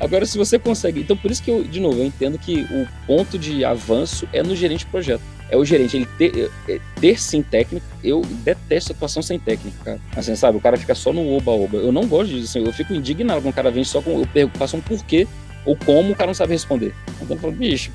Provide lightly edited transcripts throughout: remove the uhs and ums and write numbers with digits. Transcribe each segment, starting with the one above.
Agora, se você consegue. Então, por isso que eu, de novo, eu entendo que o ponto de avanço é no gerente de projeto. É o gerente, ele ter sim técnica. Eu detesto atuação sem técnica, cara. Assim, sabe? O cara fica só no oba-oba. Eu não gosto disso. Assim, eu fico indignado quando o cara vem só com. Eu faço um porquê ou como o cara não sabe responder. Então eu falo, bicho,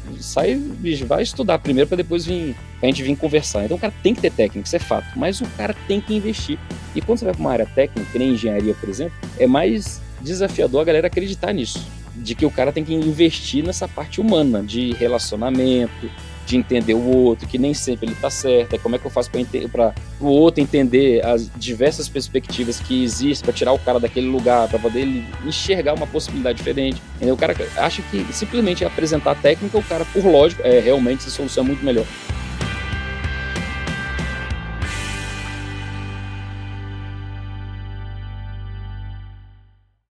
vai estudar primeiro pra depois pra gente vir conversar. Então o cara tem que ter técnica, isso é fato. Mas o cara tem que investir. E quando você vai pra uma área técnica, que nem engenharia, por exemplo, é mais desafiador a galera acreditar nisso. De que o cara tem que investir nessa parte humana, de relacionamento, de entender o outro, que nem sempre ele tá certo. É como é que eu faço para o outro entender as diversas perspectivas que existem, para tirar o cara daquele lugar, para poder ele enxergar uma possibilidade diferente. Entendeu? O cara acha que simplesmente apresentar a técnica, o cara, por lógico, realmente essa solução é muito melhor.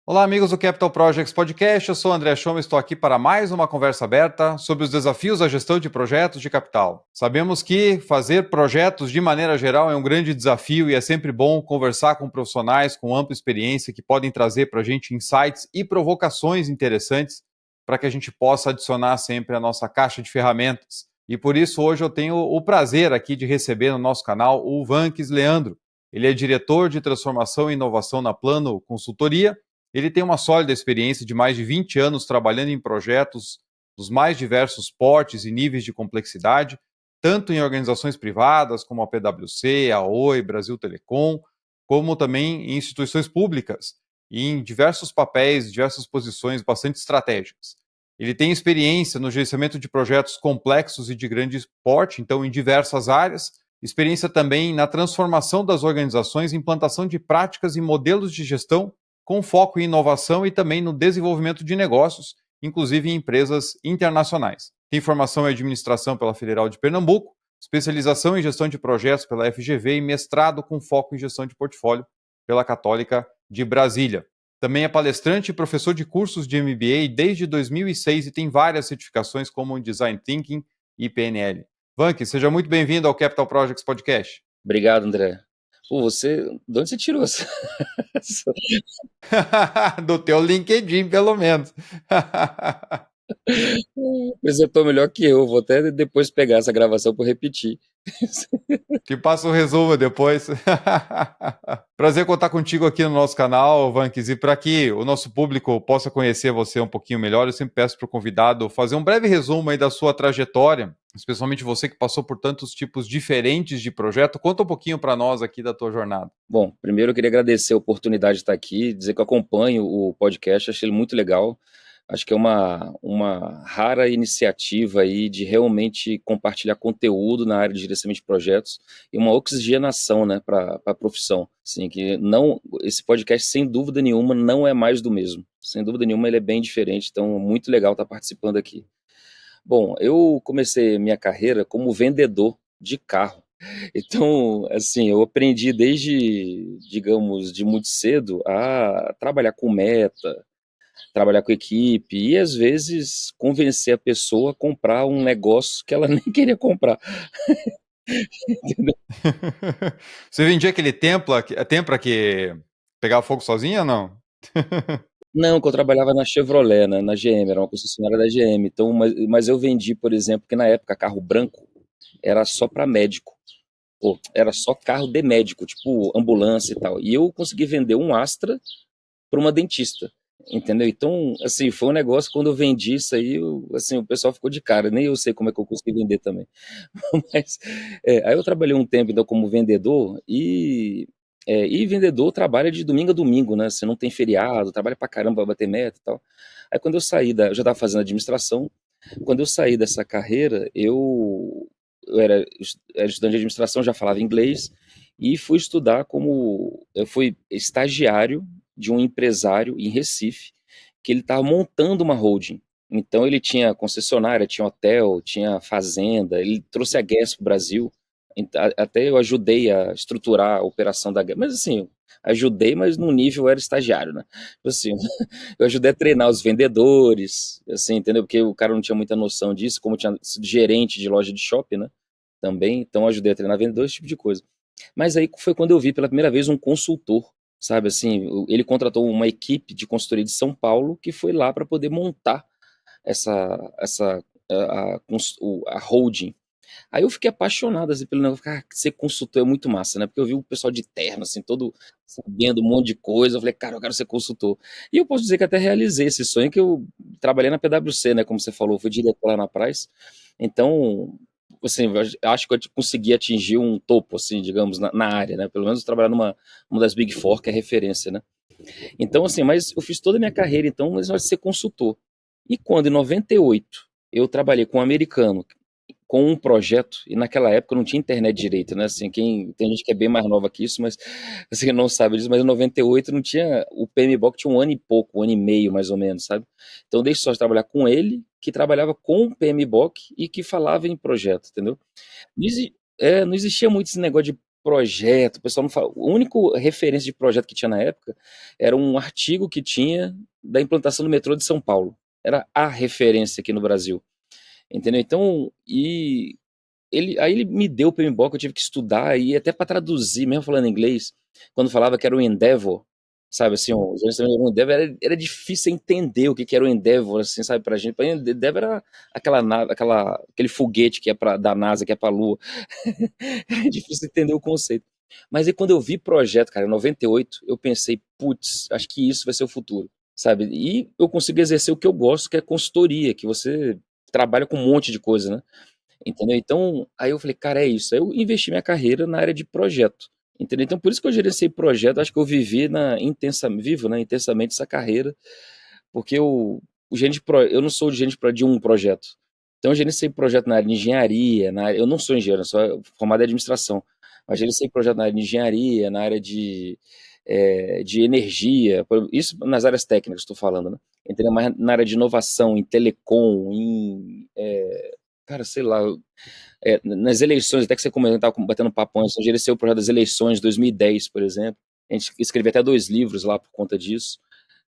Olá, amigos do Capital Projects Podcast. Eu sou o André Schoma e estou aqui para mais uma conversa aberta sobre os desafios da gestão de projetos de capital. Sabemos que fazer projetos de maneira geral é um grande desafio e é sempre bom conversar com profissionais com ampla experiência que podem trazer para a gente insights e provocações interessantes para que a gente possa adicionar sempre a nossa caixa de ferramentas. E por isso hoje eu tenho o prazer aqui de receber no nosso canal o Vanques Leandro. Ele é diretor de transformação e inovação na Plano Consultoria. Ele tem uma sólida experiência de mais de 20 anos trabalhando em projetos dos mais diversos portes e níveis de complexidade, tanto em organizações privadas como a PwC, a Oi, Brasil Telecom, como também em instituições públicas e em diversos papéis, diversas posições bastante estratégicas. Ele tem experiência no gerenciamento de projetos complexos e de grande porte, então em diversas áreas, experiência também na transformação das organizações, implantação de práticas e modelos de gestão com foco em inovação e também no desenvolvimento de negócios, inclusive em empresas internacionais. Tem formação em administração pela Federal de Pernambuco, especialização em gestão de projetos pela FGV e mestrado com foco em gestão de portfólio pela Católica de Brasília. Também é palestrante e professor de cursos de MBA desde 2006 e tem várias certificações como em Design Thinking e PNL. Vank, seja muito bem-vindo ao Capital Projects Podcast. Obrigado, André. Pô, de onde você tirou essa? Do teu LinkedIn, pelo menos. Apresentou melhor que eu. Vou até depois pegar essa gravação para repetir. Te passo o resumo depois. Prazer contar contigo aqui no nosso canal, Vanques. E para que o nosso público possa conhecer você um pouquinho melhor, eu sempre peço para o convidado fazer um breve resumo aí da sua trajetória, especialmente você que passou por tantos tipos diferentes de projeto. Conta um pouquinho para nós aqui da tua jornada. Bom, primeiro eu queria agradecer a oportunidade de estar aqui, dizer que eu acompanho o podcast, achei ele muito legal. Acho que é uma rara iniciativa aí de realmente compartilhar conteúdo na área de gerenciamento de projetos e uma oxigenação, né, para a profissão. Assim, que não, esse podcast, sem dúvida nenhuma, não é mais do mesmo. Sem dúvida nenhuma, ele é bem diferente, então é muito legal estar participando aqui. Bom, eu comecei minha carreira como vendedor de carro. Então, assim, eu aprendi desde, digamos, de muito cedo a trabalhar com meta, trabalhar com equipe e às vezes convencer a pessoa a comprar um negócio que ela nem queria comprar. Entendeu? Você vendia aquele Tempra que pegava fogo sozinho ou não? Não, que eu trabalhava na Chevrolet, né, na GM, era uma concessionária da GM. Então, mas eu vendi, por exemplo, que na época carro branco era só para médico. Pô, era só carro de médico, tipo ambulância e tal. E eu consegui vender um Astra para uma dentista, entendeu? Então, assim, foi um negócio, quando eu vendi isso aí, assim, o pessoal ficou de cara, nem eu sei como é que eu consegui vender também. Mas, aí eu trabalhei um tempo, então, como vendedor, e vendedor trabalha de domingo a domingo, né? Você não tem feriado, trabalha pra caramba pra bater meta e tal. Aí quando eu saí eu já estava fazendo administração, quando eu saí dessa carreira, eu era estudante de administração, já falava inglês, e fui estudar eu fui estagiário de um empresário em Recife, que ele estava montando uma holding. Então ele tinha concessionária, tinha hotel, tinha fazenda, ele trouxe a Guess para o Brasil. Até eu ajudei a estruturar a operação da Guess, mas assim, ajudei, mas no nível eu era estagiário, né? Tipo assim, eu ajudei a treinar os vendedores, assim, entendeu? Porque o cara não tinha muita noção disso, como eu tinha sido gerente de loja de shopping, né? Também, então eu ajudei a treinar vendedores, esse tipo de coisa. Mas aí foi quando eu vi pela primeira vez um consultor sabe assim, ele contratou uma equipe de consultoria de São Paulo que foi lá para poder montar essa a holding. Aí eu fiquei apaixonado assim, pelo negócio, cara, ser consultor é muito massa, né? Porque eu vi o pessoal de terno, assim, todo sabendo um monte de coisa. Eu falei, cara, eu quero ser consultor. E eu posso dizer que até realizei esse sonho, que eu trabalhei na PwC, né? Como você falou, fui diretor lá na Price. Então, assim, eu acho que eu consegui atingir um topo, assim, digamos, na área, né? Pelo menos trabalhar numa das Big Four, que é referência, né? Então, assim, mas eu fiz toda a minha carreira, então, mas eu de ser consultor. E quando, em 98, eu trabalhei com um americano, com um projeto, e naquela época não tinha internet direito, né? Assim, tem gente que é bem mais nova que isso, mas assim, não sabe disso, mas em 98 não tinha, o PMBOK tinha um ano e pouco, um ano e meio mais ou menos, sabe? Então eu deixei só de trabalhar com ele, que trabalhava com o PMBOK e que falava em projeto, entendeu? Não existia muito esse negócio de projeto, o pessoal não fala, a única referência de projeto que tinha na época era um artigo que tinha da implantação do metrô de São Paulo. Era a referência aqui no Brasil. Entendeu? Então, aí ele me deu o PMBOK, eu tive que estudar, e até para traduzir, mesmo falando inglês, quando falava que era o Endeavor, sabe, assim, o Endeavor era difícil entender o que que era o Endeavor, assim, sabe, pra gente. Pra Endeavor era aquela nave, aquele foguete que é da NASA, que é pra Lua. Era difícil entender o conceito. Mas aí quando eu vi projeto, cara, em 98, eu pensei, putz, acho que isso vai ser o futuro, sabe? E eu consigo exercer o que eu gosto, que é consultoria, que você trabalha com um monte de coisa, né? Entendeu? Então, aí eu falei, cara, é isso. Aí eu investi minha carreira na área de projeto. Entendeu? Então, por isso que eu gerenciei projeto, acho que eu vivo, né, intensamente essa carreira, porque eu não sou de um projeto. Então, eu gerenciei projeto na área de engenharia, eu não sou engenheiro, eu sou formado em administração, mas gerenciei projeto na área de engenharia, na área de energia, isso nas áreas técnicas, estou falando, né? Entendeu? Mas na área de inovação, em telecom, cara, sei lá, nas eleições, até que você estava batendo papo antes, eu gerenciei o projeto das eleições de 2010, por exemplo. A gente escreveu até 2 livros lá por conta disso.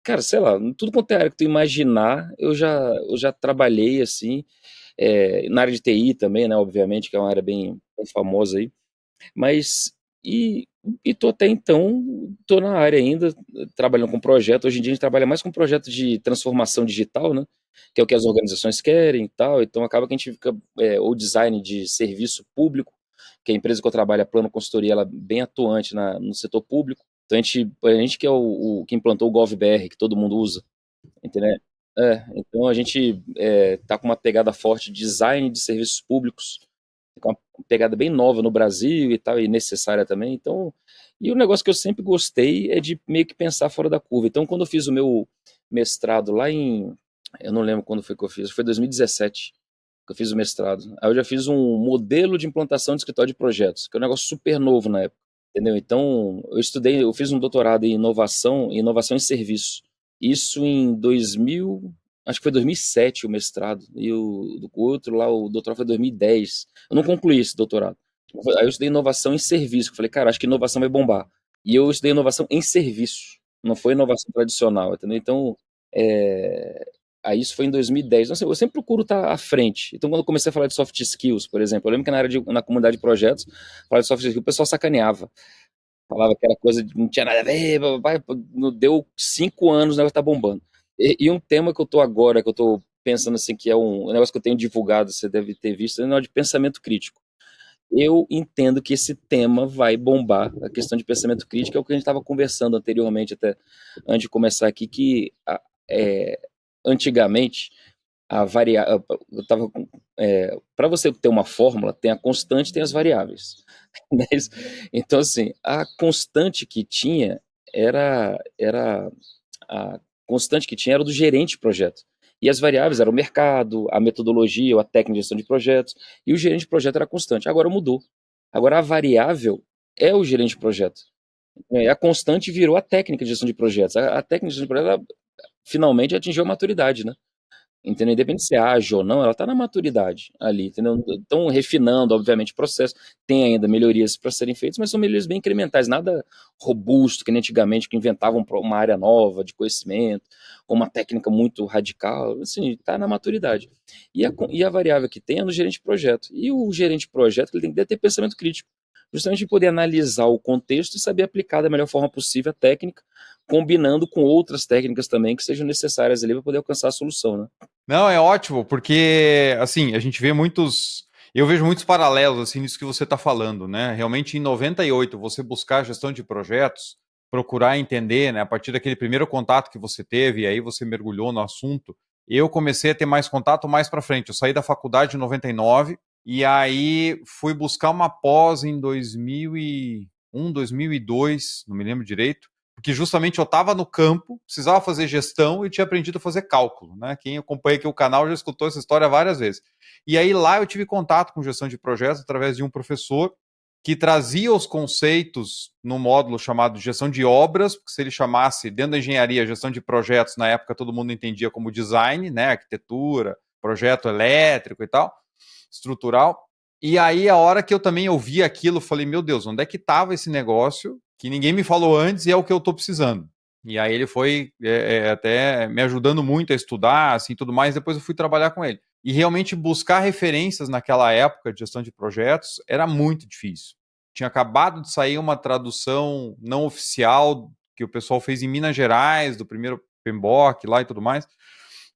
Cara, sei lá, tudo quanto é área que tu imaginar, eu já trabalhei assim, na área de TI também, né, obviamente, que é uma área bem famosa aí. Mas, e, e tô até então, tô na área ainda, trabalhando com projeto. Hoje em dia a gente trabalha mais com projeto de transformação digital, né? Que é o que as organizações querem e tal. Então acaba que a gente fica, ou design de serviço público, que a empresa que eu trabalho, a Plano Consultoria, ela é bem atuante no setor público. Então a gente que é o que implantou o GovBR, que todo mundo usa, entendeu? Então a gente tá com uma pegada forte de design de serviços públicos, com uma pegada bem nova no Brasil e tal, e necessária também. Então, e o negócio que eu sempre gostei é de meio que pensar fora da curva. Então, quando eu fiz o meu mestrado eu não lembro quando foi que eu fiz, foi 2017 que eu fiz o mestrado. Aí eu já fiz um modelo de implantação de escritório de projetos, que é um negócio super novo na época, entendeu? Então, eu fiz um doutorado em inovação em serviço. Isso em 2000, acho que foi 2007 o mestrado, e o outro lá, o doutorado foi 2010. Eu não concluí esse doutorado. Aí eu estudei inovação em serviço. Eu falei, cara, acho que inovação vai bombar. E eu estudei inovação em serviço, não foi inovação tradicional, entendeu? Então, é, aí isso foi em 2010. Então, assim, eu sempre procuro estar à frente. Então, quando eu comecei a falar de soft skills, por exemplo, eu lembro que na comunidade de projetos, falar de soft skills, o pessoal sacaneava. Falava que era coisa que não tinha nada a ver, não deu 5 anos, o negócio tá bombando. E um tema que eu tô agora, que eu tô pensando assim, que é um negócio que eu tenho divulgado, você deve ter visto, é o negócio de pensamento crítico. Eu entendo que esse tema vai bombar, a questão de pensamento crítico, é o que a gente estava conversando anteriormente, até antes de começar aqui, que é, antigamente a variável, para você ter uma fórmula, tem a constante e tem as variáveis. Né? Então, assim, a constante que tinha era a constante que tinha era do gerente de projeto. E as variáveis eram o mercado, a metodologia, ou a técnica de gestão de projetos, e o gerente de projeto era constante. Agora mudou. Agora a variável é o gerente de projeto. A constante virou a técnica de gestão de projetos. A técnica de gestão de projetos, ela finalmente atingiu a maturidade, né? Entendeu? Independente de ser ágil ou não, ela está na maturidade ali, entendeu? Estão refinando, obviamente, o processo. Tem ainda melhorias para serem feitas, mas são melhorias bem incrementais, nada robusto, que nem antigamente, que inventavam uma área nova de conhecimento, ou uma técnica muito radical. Assim, está na maturidade. E a variável que tem é no gerente de projeto. E o gerente de projeto ele tem que ter pensamento crítico. justamente de poder analisar o contexto e saber aplicar da melhor forma possível a técnica, combinando com outras técnicas também que sejam necessárias ali para poder alcançar a solução, né? Não, é ótimo, porque, assim, a gente vê muitos. Eu vejo muitos paralelos, assim, nisso que você está falando, né? Realmente, em 98, você buscar gestão de projetos, procurar entender, né? A partir daquele primeiro contato que você teve, e aí você mergulhou no assunto. Eu comecei a ter mais contato mais para frente. Eu saí da faculdade em 99, e aí fui buscar uma pós em 2001, 2002, não me lembro direito, porque justamente eu estava no campo, precisava fazer gestão e tinha aprendido a fazer cálculo, né? Quem acompanha aqui o canal já escutou essa história várias vezes. E aí lá eu tive contato com gestão de projetos através de um professor que trazia os conceitos no módulo chamado gestão de obras, porque se ele chamasse dentro da engenharia gestão de projetos, na época todo mundo entendia como design, né? Arquitetura, projeto elétrico e tal, estrutural. E aí, a hora que eu também ouvi aquilo, eu falei, meu Deus, onde é que estava esse negócio que ninguém me falou antes e é o que eu estou precisando? E aí ele foi até me ajudando muito a estudar, assim, tudo mais, depois eu fui trabalhar com ele. E realmente buscar referências naquela época de gestão de projetos era muito difícil. Tinha acabado de sair uma tradução não oficial que o pessoal fez em Minas Gerais, do primeiro PMBOK lá e tudo mais.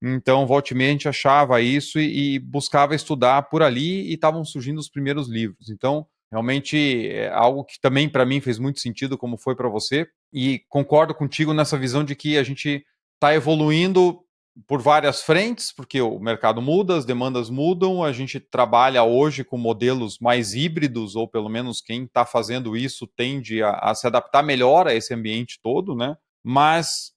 Então, volta e meia, a gente achava isso e buscava estudar por ali e estavam surgindo os primeiros livros. Então, realmente é algo que também para mim fez muito sentido, como foi para você. E concordo contigo nessa visão de que a gente está evoluindo por várias frentes, porque o mercado muda, as demandas mudam, a gente trabalha hoje com modelos mais híbridos, ou pelo menos quem está fazendo isso tende a se adaptar melhor a esse ambiente todo, né? Mas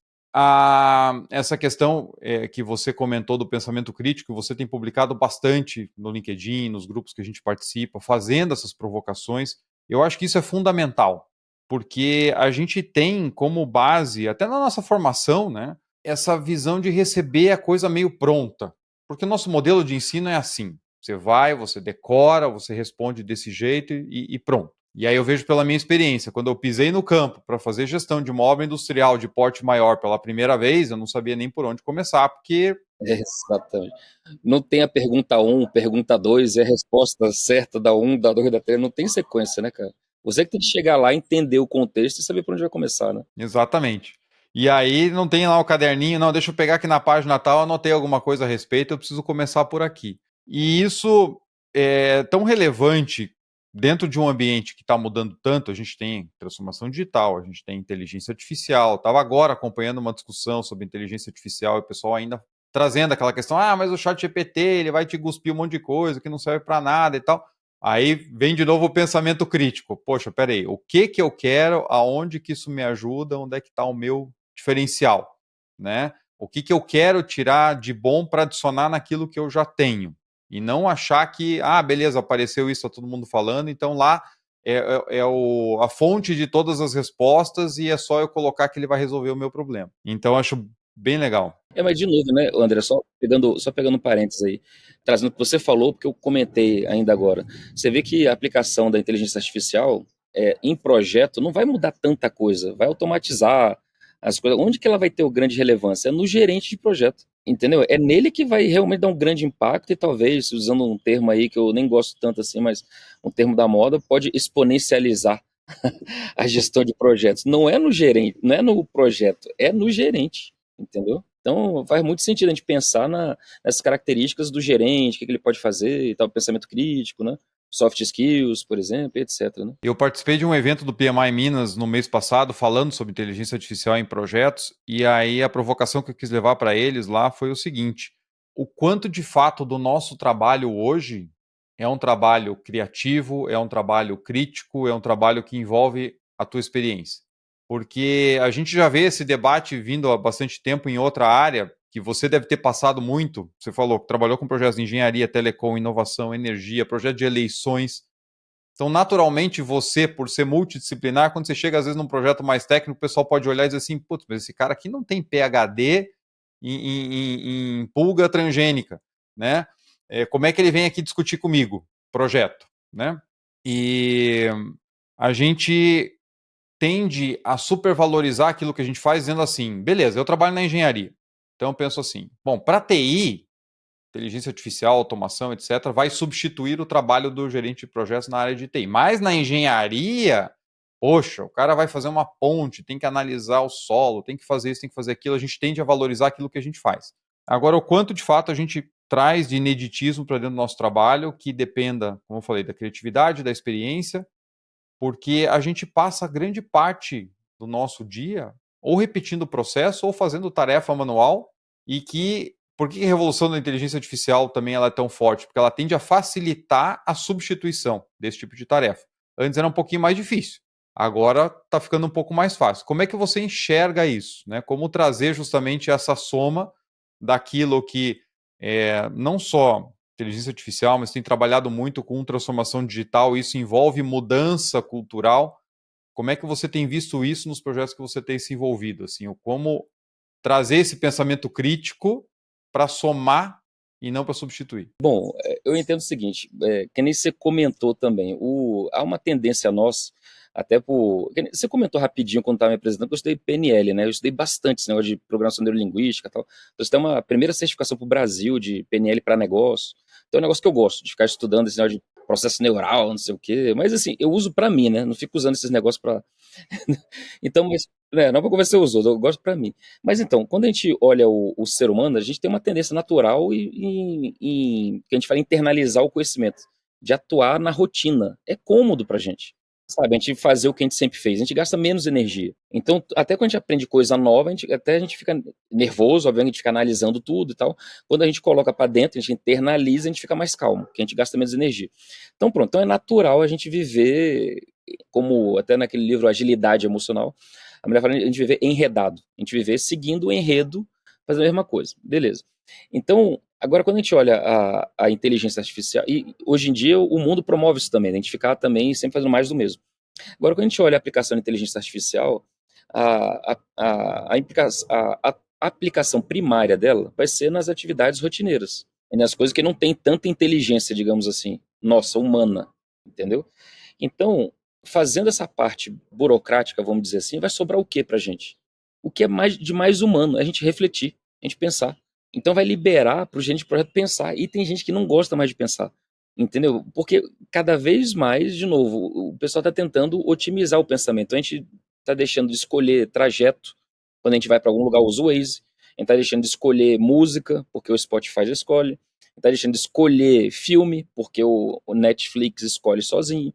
essa questão que você comentou do pensamento crítico, você tem publicado bastante no LinkedIn, nos grupos que a gente participa, fazendo essas provocações. Eu acho que isso é fundamental, porque a gente tem como base, até na nossa formação, né, essa visão de receber a coisa meio pronta. Porque o nosso modelo de ensino é assim: você vai, você decora, você responde desse jeito e pronto. E aí eu vejo pela minha experiência, quando eu pisei no campo para fazer gestão de uma obra industrial de porte maior pela primeira vez, eu não sabia nem por onde começar, porque... Exatamente. Não tem a pergunta um, pergunta 2 e a resposta certa da um, da 2, da 3, não tem sequência, né, cara? Você que tem que chegar lá, entender o contexto e saber por onde vai começar, né? Exatamente. E aí não tem lá o caderninho, não, deixa eu pegar aqui na página tal, anotei alguma coisa a respeito, eu preciso começar por aqui. E isso é tão relevante dentro de um ambiente que está mudando tanto. A gente tem transformação digital, a gente tem inteligência artificial. Estava agora acompanhando uma discussão sobre inteligência artificial e o pessoal ainda trazendo aquela questão, mas o chat GPT, ele vai te cuspir um monte de coisa que não serve para nada e tal. Aí vem de novo o pensamento crítico. Poxa, peraí, o que que eu quero, aonde que isso me ajuda, onde é que está o meu diferencial, né? O que que eu quero tirar de bom para adicionar naquilo que eu já tenho? E não achar que, beleza, apareceu isso, está todo mundo falando, então lá a fonte de todas as respostas e é só eu colocar que ele vai resolver o meu problema. Então, acho bem legal. Mas de novo, né, André, só pegando um parênteses aí, trazendo o que você falou, porque eu comentei ainda agora. Você vê que a aplicação da inteligência artificial em projeto não vai mudar tanta coisa, vai automatizar as coisas. Onde que ela vai ter o grande relevância? É no gerente de projeto, entendeu? É nele que vai realmente dar um grande impacto e talvez, usando um termo aí que eu nem gosto tanto assim, mas um termo da moda, pode exponencializar a gestão de projetos. Não é no gerente, não é no projeto, é no gerente, entendeu? Então faz muito sentido a gente pensar nessas características do gerente, o que ele pode fazer e tal, pensamento crítico, né? Soft skills, por exemplo, etc. Né? Eu participei de um evento do PMI Minas no mês passado, falando sobre inteligência artificial em projetos, e aí a provocação que eu quis levar para eles lá foi o seguinte: o quanto de fato do nosso trabalho hoje é um trabalho criativo, é um trabalho crítico, é um trabalho que envolve a tua experiência. Porque a gente já vê esse debate vindo há bastante tempo em outra área, que você deve ter passado muito. Você falou que trabalhou com projetos de engenharia, telecom, inovação, energia, projeto de eleições. Então, naturalmente, você, por ser multidisciplinar, quando você chega, às vezes, num projeto mais técnico, o pessoal pode olhar e dizer assim, putz, mas esse cara aqui não tem PhD em pulga transgênica, né? Como é que ele vem aqui discutir comigo? Projeto, né? E a gente tende a supervalorizar aquilo que a gente faz, dizendo assim, beleza, eu trabalho na engenharia. Então, eu penso assim, bom, para TI, inteligência artificial, automação, etc., vai substituir o trabalho do gerente de projetos na área de TI. Mas na engenharia, poxa, o cara vai fazer uma ponte, tem que analisar o solo, tem que fazer isso, tem que fazer aquilo, a gente tende a valorizar aquilo que a gente faz. Agora, o quanto de fato a gente traz de ineditismo para dentro do nosso trabalho, que dependa, como eu falei, da criatividade, da experiência, porque a gente passa grande parte do nosso dia ou repetindo o processo ou fazendo tarefa manual, e que por que a revolução da inteligência artificial também ela é tão forte? Porque ela tende a facilitar a substituição desse tipo de tarefa. Antes era um pouquinho mais difícil, agora está ficando um pouco mais fácil. Como é que você enxerga isso? Né? Como trazer justamente essa soma daquilo que não só inteligência artificial, mas tem trabalhado muito com transformação digital, isso envolve mudança cultural. Como é que você tem visto isso nos projetos que você tem se envolvido? Assim, como trazer esse pensamento crítico para somar e não para substituir? Bom, eu entendo o seguinte, que nem você comentou também, há uma tendência nossa, até você comentou rapidinho quando estava me apresentando, que eu estudei PNL, né? Eu estudei bastante esse negócio de programação neurolinguística e tal. Então, você tem uma primeira certificação para o Brasil de PNL para negócio. Então, é um negócio que eu gosto, de ficar estudando esse negócio de processo neural, não sei o quê. Mas, assim, eu uso para mim, né? Não fico usando esses negócios para... Então, mas, não para convencer os outros, eu gosto para mim. Mas, então, quando a gente olha o ser humano, a gente tem uma tendência natural que a gente fala internalizar o conhecimento, de atuar na rotina. É cômodo pra gente. Sabe, a gente fazer o que a gente sempre fez, a gente gasta menos energia. Então, até quando a gente aprende coisa nova, até a gente fica nervoso, obviamente, a gente fica analisando tudo e tal. Quando a gente coloca para dentro, a gente internaliza, a gente fica mais calmo, porque a gente gasta menos energia. Então, pronto, então é natural a gente viver, como até naquele livro Agilidade Emocional, a mulher fala, a gente viver enredado, a gente viver seguindo o enredo, fazendo a mesma coisa. Beleza. Então, agora quando a gente olha a inteligência artificial, e hoje em dia o mundo promove isso também, né? A gente ficar também sempre fazendo mais do mesmo. Agora, quando a gente olha a aplicação de inteligência artificial, a aplicação primária dela vai ser nas atividades rotineiras, e nas coisas que não tem tanta inteligência, digamos assim, nossa, humana, entendeu? Então, fazendo essa parte burocrática, vamos dizer assim, vai sobrar o que pra gente? O que é de mais humano? É a gente refletir, a gente pensar. Então vai liberar para o gerente de projeto pensar. E tem gente que não gosta mais de pensar, entendeu? Porque cada vez mais, de novo, o pessoal está tentando otimizar o pensamento. Então, a gente está deixando de escolher trajeto, quando a gente vai para algum lugar, usa o Waze. A gente está deixando de escolher música, porque o Spotify já escolhe. A gente está deixando de escolher filme, porque o Netflix escolhe sozinho.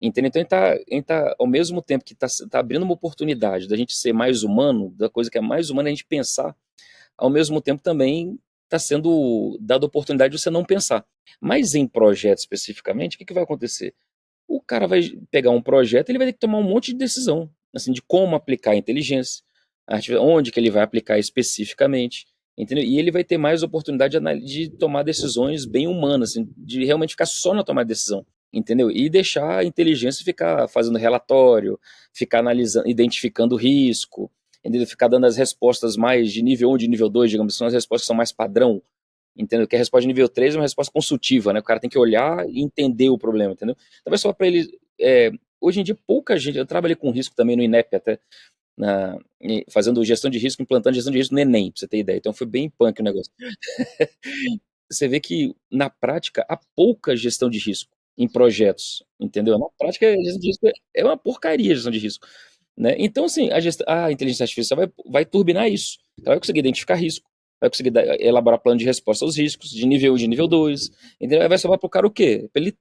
Entendeu? Então, a gente tá, ao mesmo tempo que está abrindo uma oportunidade da gente ser mais humano, da coisa que é mais humana, a gente pensar, ao mesmo tempo também está sendo dada a oportunidade de você não pensar. Mas em projeto especificamente, o que vai acontecer? O cara vai pegar um projeto, ele vai ter que tomar um monte de decisão, assim, de como aplicar a inteligência, onde que ele vai aplicar especificamente, entendeu? E ele vai ter mais oportunidade de tomar decisões bem humanas, assim, de realmente ficar só na tomada de decisão, entendeu? E deixar a inteligência ficar fazendo relatório, ficar analisando, identificando o risco, entendeu? Ficar dando as respostas mais de nível 1, de nível 2, digamos assim, são as respostas que são mais padrão, entendeu? Que a resposta de nível 3 é uma resposta consultiva, né? O cara tem que olhar e entender o problema, entendeu? Talvez só para ele... hoje em dia, pouca gente... Eu trabalhei com risco também no INEP até, fazendo gestão de risco, implantando gestão de risco no Enem, pra você ter ideia. Então foi bem punk o negócio. Você vê que, na prática, há pouca gestão de risco em projetos, entendeu? Na prática, a gestão de risco é uma porcaria a gestão de risco, né? Então, assim, a inteligência artificial vai turbinar isso. Ela vai conseguir identificar risco, vai conseguir elaborar plano de resposta aos riscos, de nível 1 e de nível 2, entendeu? Aí vai sobrar para o cara o quê? Para ele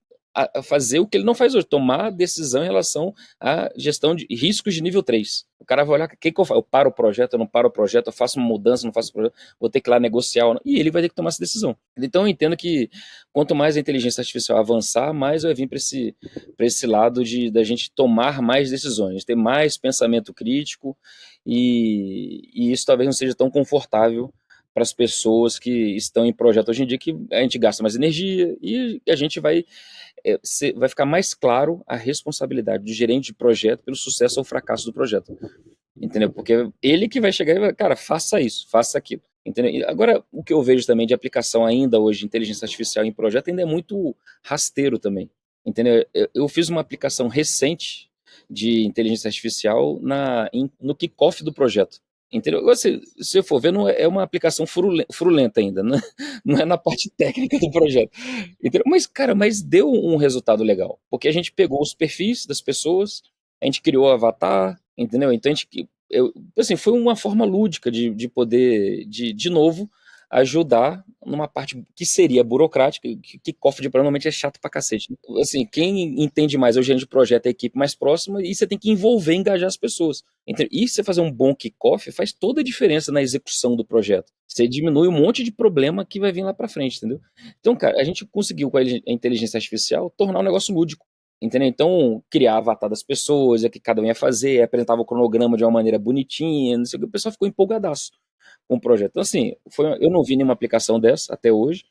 fazer o que ele não faz hoje, tomar decisão em relação à gestão de riscos de nível 3. O cara vai olhar, o que eu faço? Eu paro o projeto, eu não paro o projeto, eu faço uma mudança, não faço o projeto, vou ter que ir lá negociar, e ele vai ter que tomar essa decisão. Então eu entendo que quanto mais a inteligência artificial avançar, mais vai vir para esse lado da gente tomar mais decisões, ter mais pensamento crítico, e isso talvez não seja tão confortável para as pessoas que estão em projeto hoje em dia, que a gente gasta mais energia e a gente vai ficar mais claro a responsabilidade do gerente de projeto pelo sucesso ou fracasso do projeto, entendeu? Porque ele que vai chegar e vai, cara, faça isso, faça aquilo, entendeu? E agora, o que eu vejo também de aplicação ainda hoje de inteligência artificial em projeto ainda é muito rasteiro também, entendeu? Eu fiz uma aplicação recente de inteligência artificial no kickoff do projeto. entendeu? Se você for ver, não é uma aplicação frulenta ainda, né? Não é na parte técnica do projeto, entendeu? Mas, cara, mas deu um resultado legal, porque a gente pegou os perfis das pessoas, a gente criou o avatar, entendeu? Então assim, foi uma forma lúdica de poder, de novo, ajudar numa parte que seria burocrática, que cofre de prova normalmente é chato pra cacete, né? Assim, quem entende mais é o gerente de projeto, a equipe mais próxima, e você tem que envolver, engajar as pessoas. E você fazer um bom kickoff faz toda a diferença na execução do projeto. Você diminui um monte de problema que vai vir lá pra frente, entendeu? Então, cara, a gente conseguiu com a inteligência artificial tornar o negócio lúdico. Entendeu? Então, criar avatar das pessoas, é que cada um ia fazer, apresentava o cronograma de uma maneira bonitinha, não sei o que, o pessoal ficou empolgadaço com o projeto. Então, assim, eu não vi nenhuma aplicação dessa até hoje.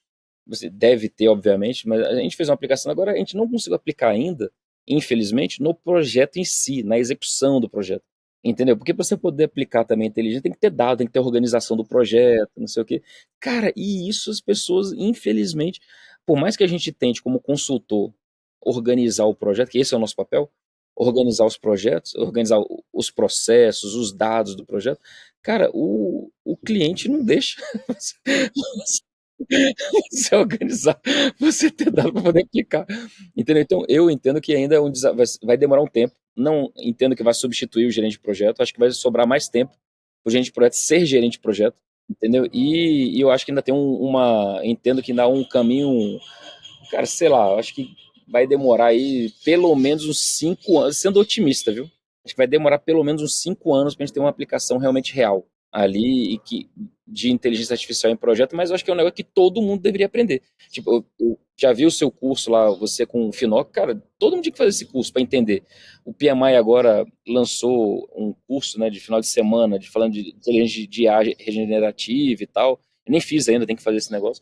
Você deve ter, obviamente, mas a gente fez uma aplicação, agora a gente não conseguiu aplicar ainda, infelizmente, no projeto em si, na execução do projeto. Entendeu? Porque para você poder aplicar também a inteligência, tem que ter dado, tem que ter organização do projeto, não sei o quê. Cara, e isso as pessoas, infelizmente, por mais que a gente tente, como consultor, organizar o projeto, que esse é o nosso papel, organizar os projetos, organizar os processos, os dados do projeto, cara, o cliente não deixa você organizar, você ter dado para poder aplicar. Entendeu? Então, eu entendo que ainda vai demorar um tempo. Não entendo que vai substituir o gerente de projeto. Acho que vai sobrar mais tempo para o gerente de projeto ser gerente de projeto. Entendeu? E eu acho que ainda tem Entendo que ainda há um caminho. Cara, sei lá, acho que vai demorar aí pelo menos uns 5 anos, sendo otimista, viu? Acho que vai demorar pelo menos uns 5 anos para a gente ter uma aplicação realmente real ali de inteligência artificial em projeto, mas eu acho que é um negócio que todo mundo deveria aprender. Tipo, eu já vi o seu curso lá, você com o Finoc, cara, todo mundo tinha que fazer esse curso para entender. O PMI agora lançou um curso, né, de final de semana, falando de inteligência de IA regenerativa e tal. Eu nem fiz ainda, tem que fazer esse negócio.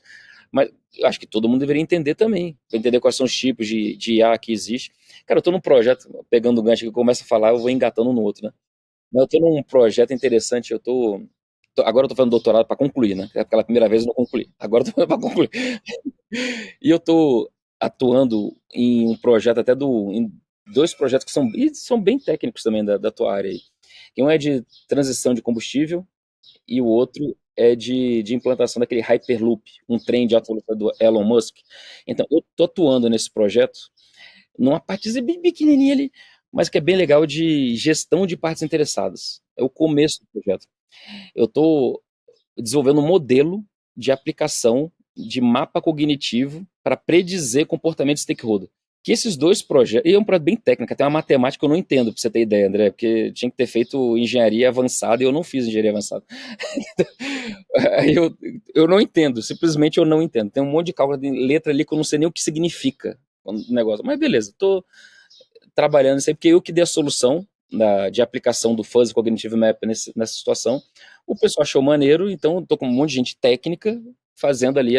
Mas eu acho que todo mundo deveria entender também, para entender quais são os tipos de IA que existe. Cara, eu estou num projeto, pegando o gancho que eu começo a falar, eu vou engatando no outro, né? Mas eu estou num projeto interessante, agora eu estou fazendo doutorado para concluir, né? É pela primeira vez eu não concluí. Agora eu estou fazendo para concluir. E eu estou atuando em um projeto em dois projetos que são bem técnicos também da tua área aí. Um é de transição de combustível e o outro é de implantação daquele Hyperloop, um trem de alta velocidade do Elon Musk. Então, eu estou atuando nesse projeto, numa partezinha bem pequenininha ali, mas que é bem legal, de gestão de partes interessadas. É o começo do projeto. Eu estou desenvolvendo um modelo de aplicação de mapa cognitivo para predizer comportamento de stakeholder. Que esses dois projetos, e é um projeto bem técnico, tem uma matemática que eu não entendo, para você ter ideia, André, porque tinha que ter feito engenharia avançada e eu não fiz engenharia avançada. Aí eu não entendo, simplesmente eu não entendo. Tem um monte de cálculo de letra ali que eu não sei nem o que significa o negócio. Mas beleza, estou trabalhando isso aí, porque eu que dei a solução de aplicação do Fuzzy Cognitive Map nessa situação. O pessoal achou maneiro, então eu tô com um monte de gente técnica fazendo ali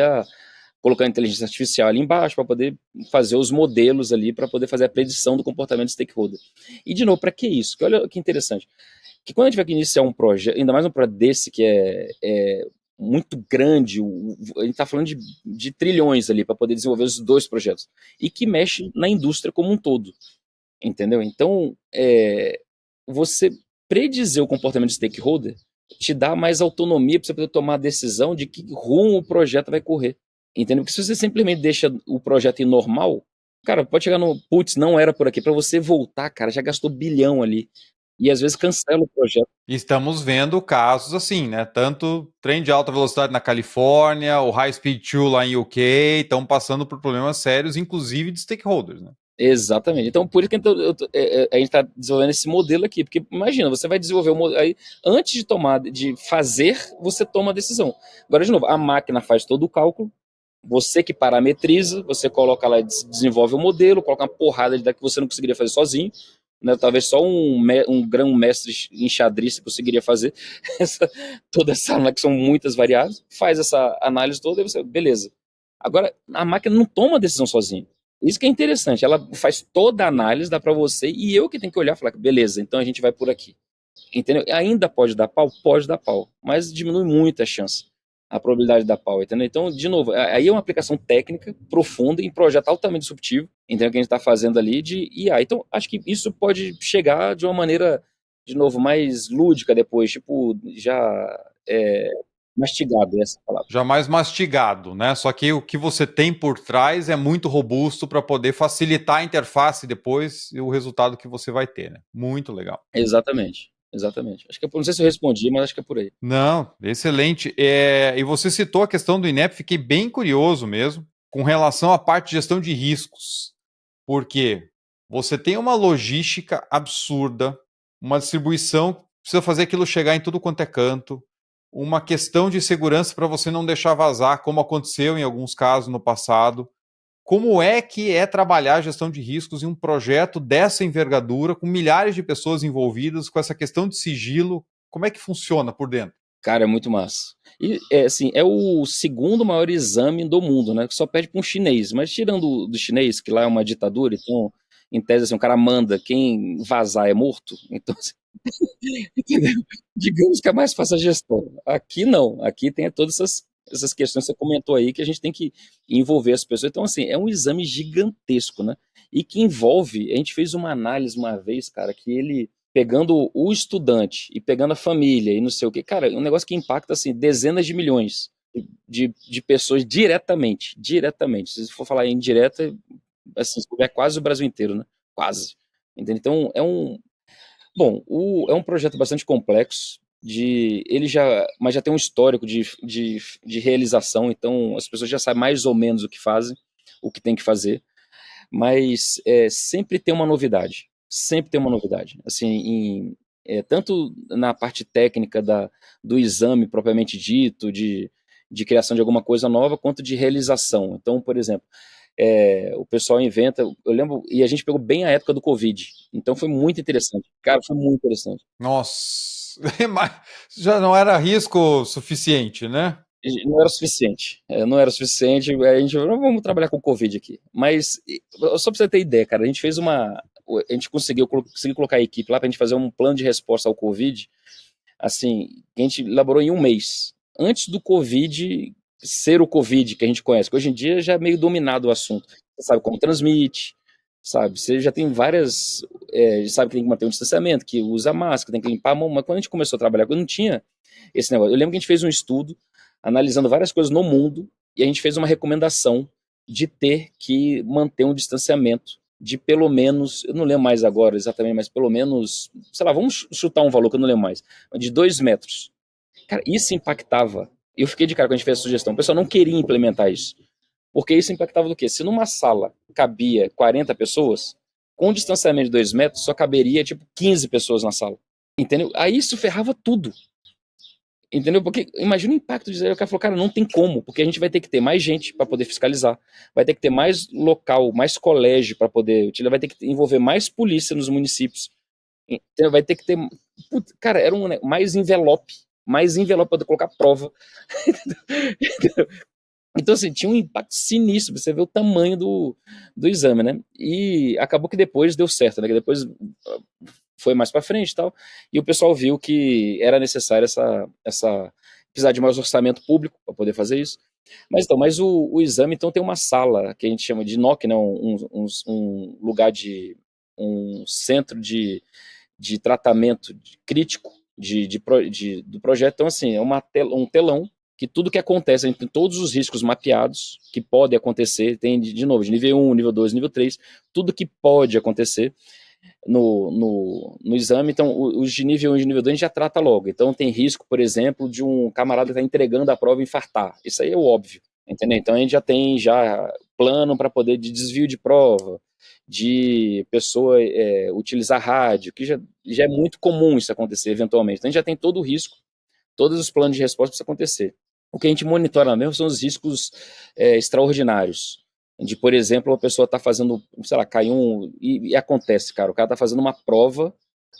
colocando inteligência artificial ali embaixo para poder fazer os modelos ali, para poder fazer a predição do comportamento do stakeholder. E de novo, para que isso? Que olha que interessante, que quando a gente vai iniciar um projeto, ainda mais um projeto desse que é muito grande, a gente está falando de trilhões ali para poder desenvolver os dois projetos, e que mexe na indústria como um todo. Entendeu? Então, você predizer o comportamento de stakeholder te dá mais autonomia para você poder tomar a decisão de que rumo o projeto vai correr. Entendeu? Porque se você simplesmente deixa o projeto ir normal, cara, pode chegar no, putz, não era por aqui. Para você voltar, cara, já gastou bilhão ali. E às vezes cancela o projeto. Estamos vendo casos assim, né? Tanto trem de alta velocidade na Califórnia, o High Speed 2 lá em UK, estão passando por problemas sérios, inclusive de stakeholders, né? Exatamente. Então, por isso que a gente está desenvolvendo esse modelo aqui. Porque imagina, você vai desenvolver o modelo. Aí, antes de fazer, você toma a decisão. Agora, de novo, a máquina faz todo o cálculo. Você que parametriza, você coloca lá, desenvolve o modelo, coloca uma porrada de daqui que você não conseguiria fazer sozinho, né? Talvez só um grão-mestre em xadrez conseguiria fazer toda essa análise, que são muitas variáveis, faz essa análise toda e você, beleza. Agora, a máquina não toma decisão sozinha. Isso que é interessante, ela faz toda a análise, dá para você, e eu que tenho que olhar e falar, beleza, então a gente vai por aqui. Entendeu? Ainda pode dar pau? Pode dar pau, mas diminui muito a chance, a probabilidade da pau, entendeu? Então, de novo, aí é uma aplicação técnica profunda em projeto altamente disruptivo, entendeu? Que a gente está fazendo ali de IA. Então, acho que isso pode chegar de uma maneira de novo, mais lúdica depois, tipo, já mastigado, essa palavra. Já mais mastigado, né? Só que o que você tem por trás é muito robusto para poder facilitar a interface depois e o resultado que você vai ter, né? Muito legal. Exatamente, exatamente. Acho que não sei se eu respondi, mas acho que é por aí. Não, excelente. E você citou a questão do INEP, fiquei bem curioso mesmo com relação à parte de gestão de riscos. Porque você tem uma logística absurda, uma distribuição, precisa fazer aquilo chegar em tudo quanto é canto, uma questão de segurança para você não deixar vazar, como aconteceu em alguns casos no passado. Como é que é trabalhar a gestão de riscos em um projeto dessa envergadura, com milhares de pessoas envolvidas, com essa questão de sigilo? Como é que funciona por dentro? Cara, é muito massa. E, assim, é o segundo maior exame do mundo, né? Que só pede para um chinês. Mas tirando do chinês, que lá é uma ditadura, então, em tese, assim, o cara manda, quem vazar é morto. Então, assim, entendeu? Digamos que é mais fácil a gestão. Aqui não. Aqui tem todas essas questões que você comentou aí, que a gente tem que envolver as pessoas. Então, assim, é um exame gigantesco, né? E que envolve, a gente fez uma análise uma vez, cara, que ele pegando o estudante e pegando a família e não sei o que, cara, é um negócio que impacta, assim, dezenas de milhões de pessoas diretamente, diretamente. Se for falar em indireta, assim, é quase o Brasil inteiro, né? Quase. Entendeu? Então, bom, é um projeto bastante complexo, mas já tem um histórico de realização, então as pessoas já sabem mais ou menos o que fazem, o que tem que fazer, mas sempre tem uma novidade, sempre tem uma novidade, assim, tanto na parte técnica do exame propriamente dito, de criação de alguma coisa nova, quanto de realização. Então, por exemplo, o pessoal inventa, eu lembro, e a gente pegou bem a época do Covid, então foi muito interessante, cara, foi muito interessante. Nossa, mas já não era risco suficiente, né? Não era o suficiente. Não era o suficiente. Aí a gente falou, "Não, vamos trabalhar com Covid aqui." Mas, só pra você ter ideia, cara, a gente fez uma. A gente conseguiu colocar a equipe lá pra gente fazer um plano de resposta ao Covid, assim, que a gente elaborou em um mês. Antes do Covid ser o Covid que a gente conhece, que hoje em dia já é meio dominado o assunto. Você sabe como transmite, sabe? Você já tem várias. Sabe que tem que manter um distanciamento, que usa máscara, tem que limpar a mão. Mas quando a gente começou a trabalhar, não tinha esse negócio. Eu lembro que a gente fez um estudo analisando várias coisas no mundo e a gente fez uma recomendação de ter que manter um distanciamento de pelo menos, eu não lembro mais agora exatamente, mas pelo menos, sei lá, vamos chutar um valor que eu não lembro mais, de 2 metros. Cara, isso impactava. Eu fiquei de cara quando a gente fez a sugestão. O pessoal não queria implementar isso. Porque isso impactava do quê? Se numa sala cabia 40 pessoas, com um distanciamento de 2 metros, só caberia tipo 15 pessoas na sala. Entendeu? Aí isso ferrava tudo. Entendeu? Porque imagina o impacto disso aí. O cara falou, cara, não tem como, porque a gente vai ter que ter mais gente para poder fiscalizar, vai ter que ter mais local, mais colégio para poder utilizar, vai ter que envolver mais polícia nos municípios. Entendeu? Vai ter que ter. Putz, cara, era mais envelope para colocar prova. Então, assim, tinha um impacto sinistro, você vê o tamanho do exame, né? E acabou que depois deu certo, né? Que depois foi mais para frente e tal, e o pessoal viu que era necessário precisar de mais orçamento público para poder fazer isso. Mas o exame, então, tem uma sala que a gente chama de NOC, né? Um lugar um centro de tratamento crítico do projeto. Então, assim, é um telão que tudo que acontece, a gente tem todos os riscos mapeados que podem acontecer, tem de novo, de nível 1, nível 2, nível 3, tudo que pode acontecer no exame. Então, os de nível 1 e de nível 2 a gente já trata logo. Então, tem risco, por exemplo, de um camarada estar entregando a prova e infartar. Isso aí é o óbvio, entendeu? Então, a gente já tem plano para poder de desvio de prova, de pessoa utilizar rádio, que já é muito comum isso acontecer eventualmente. Então, a gente já tem todo o risco, todos os planos de resposta para isso acontecer. O que a gente monitora mesmo são os riscos extraordinários. De, por exemplo, a pessoa está fazendo, sei lá, e acontece, cara, o cara está fazendo uma prova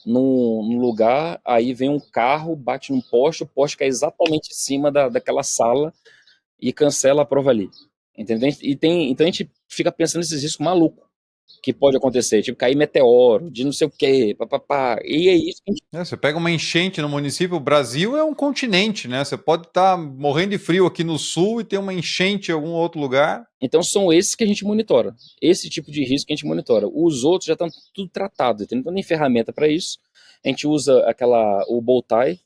num lugar, aí vem um carro, bate num poste, o poste cai exatamente em cima daquela sala e cancela a prova ali. Entendeu? Então a gente fica pensando nesses riscos malucos. que pode acontecer, tipo cair meteoro, de não sei o quê, papapá. E é isso que a gente... Você pega uma enchente no município, o Brasil é um continente, né? Você pode estar morrendo de frio aqui no sul e ter uma enchente em algum outro lugar. Então são esses que a gente monitora. Esse tipo de risco que a gente monitora. Os outros já estão tudo tratado, entendeu? Então tem ferramenta para isso. A gente usa o Bowtie,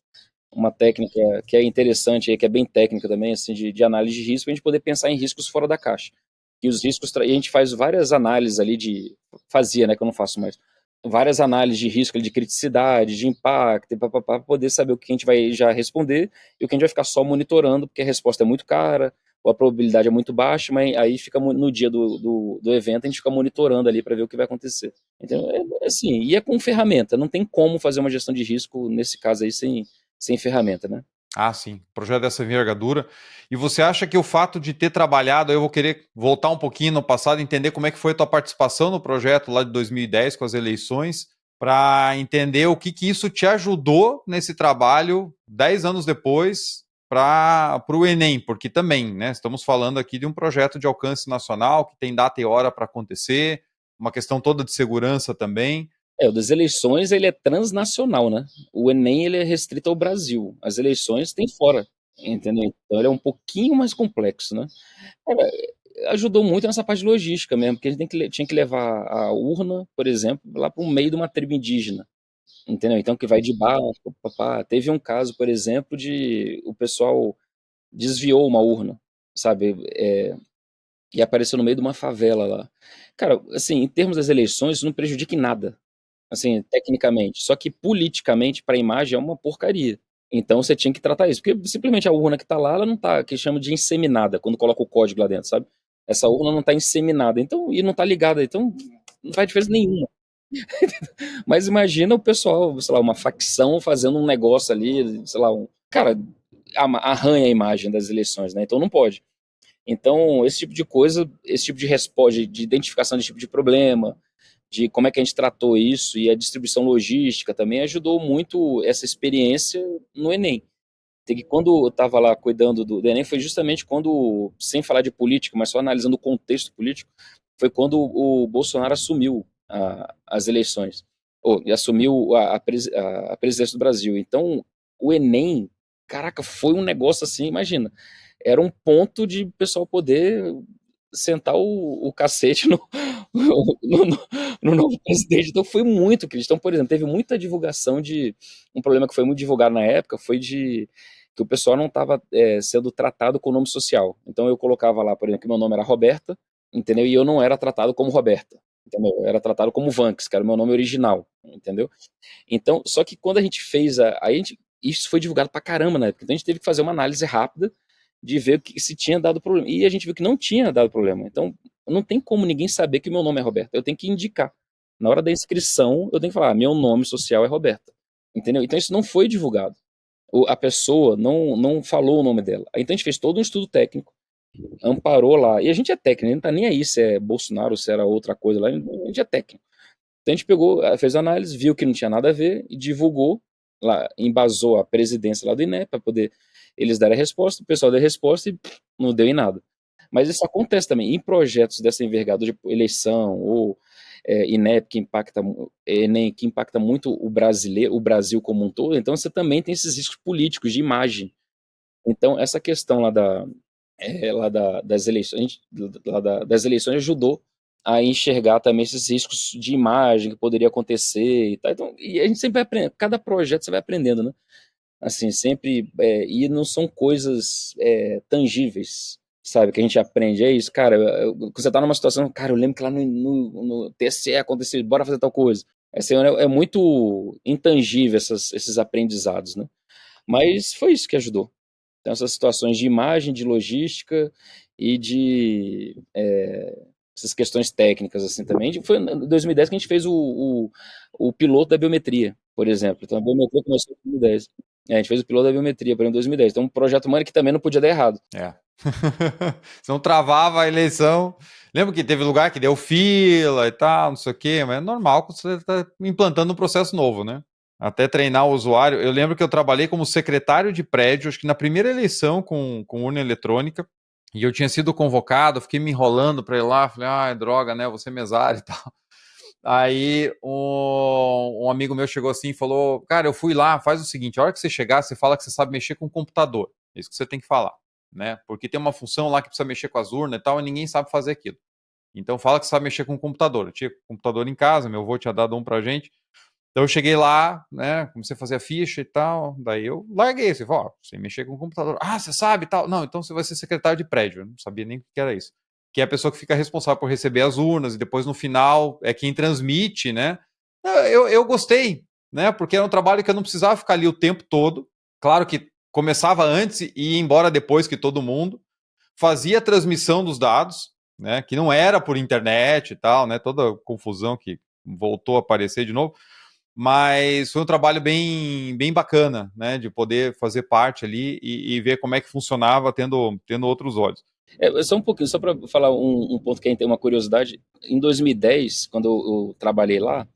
uma técnica que é interessante, que é bem técnica também, assim, de análise de risco, para a gente poder pensar em riscos fora da caixa. E os riscos, a gente faz várias análises ali fazia, né, que eu não faço mais, várias análises de risco, de criticidade, de impacto, para poder saber o que a gente vai já responder e o que a gente vai ficar só monitorando, porque a resposta é muito cara, ou a probabilidade é muito baixa, mas aí fica no dia do evento, a gente fica monitorando ali para ver o que vai acontecer. Então, assim, e é com ferramenta, não tem como fazer uma gestão de risco, nesse caso aí, sem ferramenta, né? Ah, sim, projeto dessa envergadura. E você acha que o fato de ter trabalhado, eu vou querer voltar um pouquinho no passado, entender como é que foi a tua participação no projeto lá de 2010 com as eleições, para entender o que isso te ajudou nesse trabalho 10 anos depois para o Enem, porque também, né, estamos falando aqui de um projeto de alcance nacional que tem data e hora para acontecer, uma questão toda de segurança também. O das eleições, ele é transnacional, né? O Enem, ele é restrito ao Brasil. As eleições tem fora, entendeu? Então, ele é um pouquinho mais complexo, né? Cara, ajudou muito nessa parte de logística mesmo, porque a gente tinha que levar a urna, por exemplo, lá para o meio de uma tribo indígena, entendeu? Então, que vai de barco, papá. Teve um caso, por exemplo, de o pessoal desviou uma urna, sabe? E apareceu no meio de uma favela lá. Cara, assim, em termos das eleições, isso não prejudica em nada, assim, tecnicamente. Só que politicamente, para a imagem, é uma porcaria. Então você tinha que tratar isso. Porque simplesmente a urna que tá lá, ela não tá, que chama de inseminada, quando coloca o código lá dentro, sabe? Essa urna não tá inseminada, então, e não tá ligada, então não faz diferença nenhuma. Mas imagina o pessoal, sei lá, uma facção fazendo um negócio ali, sei lá, cara, arranha a imagem das eleições, né? Então não pode. Então, esse tipo de coisa, esse tipo de resposta, de identificação desse tipo de problema, de como é que a gente tratou isso e a distribuição logística também ajudou muito essa experiência no Enem. Tem que quando eu estava lá cuidando do Enem foi justamente quando, sem falar de política, mas só analisando o contexto político, foi quando o Bolsonaro assumiu as eleições, ou assumiu a presidência do Brasil. Então, o Enem, caraca, foi um negócio assim, imagina, era um ponto de o pessoal poder sentar o cacete no, no, no novo presidente. Então foi muito crítico. Então, por exemplo, teve muita divulgação de. Um problema que foi muito divulgado na época foi de que o pessoal não estava sendo tratado com o nome social. Então eu colocava lá, por exemplo, que meu nome era Roberta, entendeu? E eu não era tratado como Roberta, entendeu? Eu era tratado como Vanks, que era o meu nome original, entendeu? Então, só que quando a gente fez isso foi divulgado pra caramba na época. Então a gente teve que fazer uma análise rápida de ver se tinha dado problema. E a gente viu que não tinha dado problema. Então, não tem como ninguém saber que meu nome é Roberta. Eu tenho que indicar. Na hora da inscrição, eu tenho que falar, meu nome social é Roberta. Entendeu? Então, isso não foi divulgado. A pessoa não falou o nome dela. Então, a gente fez todo um estudo técnico, amparou lá. E a gente é técnico, não tá nem aí se é Bolsonaro, se era outra coisa lá. A gente é técnico. Então, a gente pegou, fez a análise, viu que não tinha nada a ver e divulgou lá, embasou a presidência lá do INEP para poder eles darem a resposta, o pessoal deu a resposta e não deu em nada. Mas isso acontece também em projetos dessa envergadura de eleição ou INEP que impacta Enem, que impacta muito o Brasil como um todo. Então você também tem esses riscos políticos de imagem. Então essa questão das eleições, das eleições ajudou a enxergar também esses riscos de imagem que poderia acontecer e tal. Então, e a gente sempre vai aprendendo, cada projeto você vai aprendendo, né? Assim, sempre, e não são coisas tangíveis, sabe, que a gente aprende, é isso, cara, quando você tá numa situação, cara, eu lembro que lá no TSE aconteceu, bora fazer tal coisa, assim, é muito intangível esses aprendizados, né, mas foi isso que ajudou, então essas situações de imagem, de logística e essas questões técnicas, assim, também, foi em 2010 que a gente fez o piloto da biometria, por exemplo, então a biometria começou em 2010. A gente fez o piloto da biometria para em 2010. Então, um projeto humano que também não podia dar errado. Senão travava a eleição. Lembra que teve lugar que deu fila e tal, não sei o quê, mas é normal quando você está implantando um processo novo, né? Até treinar o usuário. Eu lembro que eu trabalhei como secretário de prédio, acho que na primeira eleição com urna eletrônica. E eu tinha sido convocado, fiquei me enrolando para ir lá, falei, droga, né, vou ser mesário e tal. Aí um amigo meu chegou assim e falou, cara, eu fui lá, faz o seguinte, a hora que você chegar, você fala que você sabe mexer com o computador. É isso que você tem que falar, né? Porque tem uma função lá que precisa mexer com as urnas e tal, e ninguém sabe fazer aquilo. Então fala que você sabe mexer com o computador. Eu tinha computador em casa, meu avô tinha dado um pra gente. Então eu cheguei lá, né, comecei a fazer a ficha e tal, daí eu larguei, você falou, você mexer com o computador. Ah, você sabe e tal. Não, então você vai ser secretário de prédio. Eu não sabia nem o que era isso. Que é a pessoa que fica responsável por receber as urnas e depois no final é quem transmite, né? Eu gostei, né, porque era um trabalho que eu não precisava ficar ali o tempo todo. Claro que começava antes e ia embora depois que todo mundo. Fazia a transmissão dos dados, né, que não era por internet e tal, né, toda a confusão que voltou a aparecer de novo, mas foi um trabalho bem bacana, né, de poder fazer parte ali e ver como é que funcionava tendo outros olhos. Só um pouquinho, só para falar um ponto que tem uma curiosidade. Em 2010, quando eu trabalhei lá,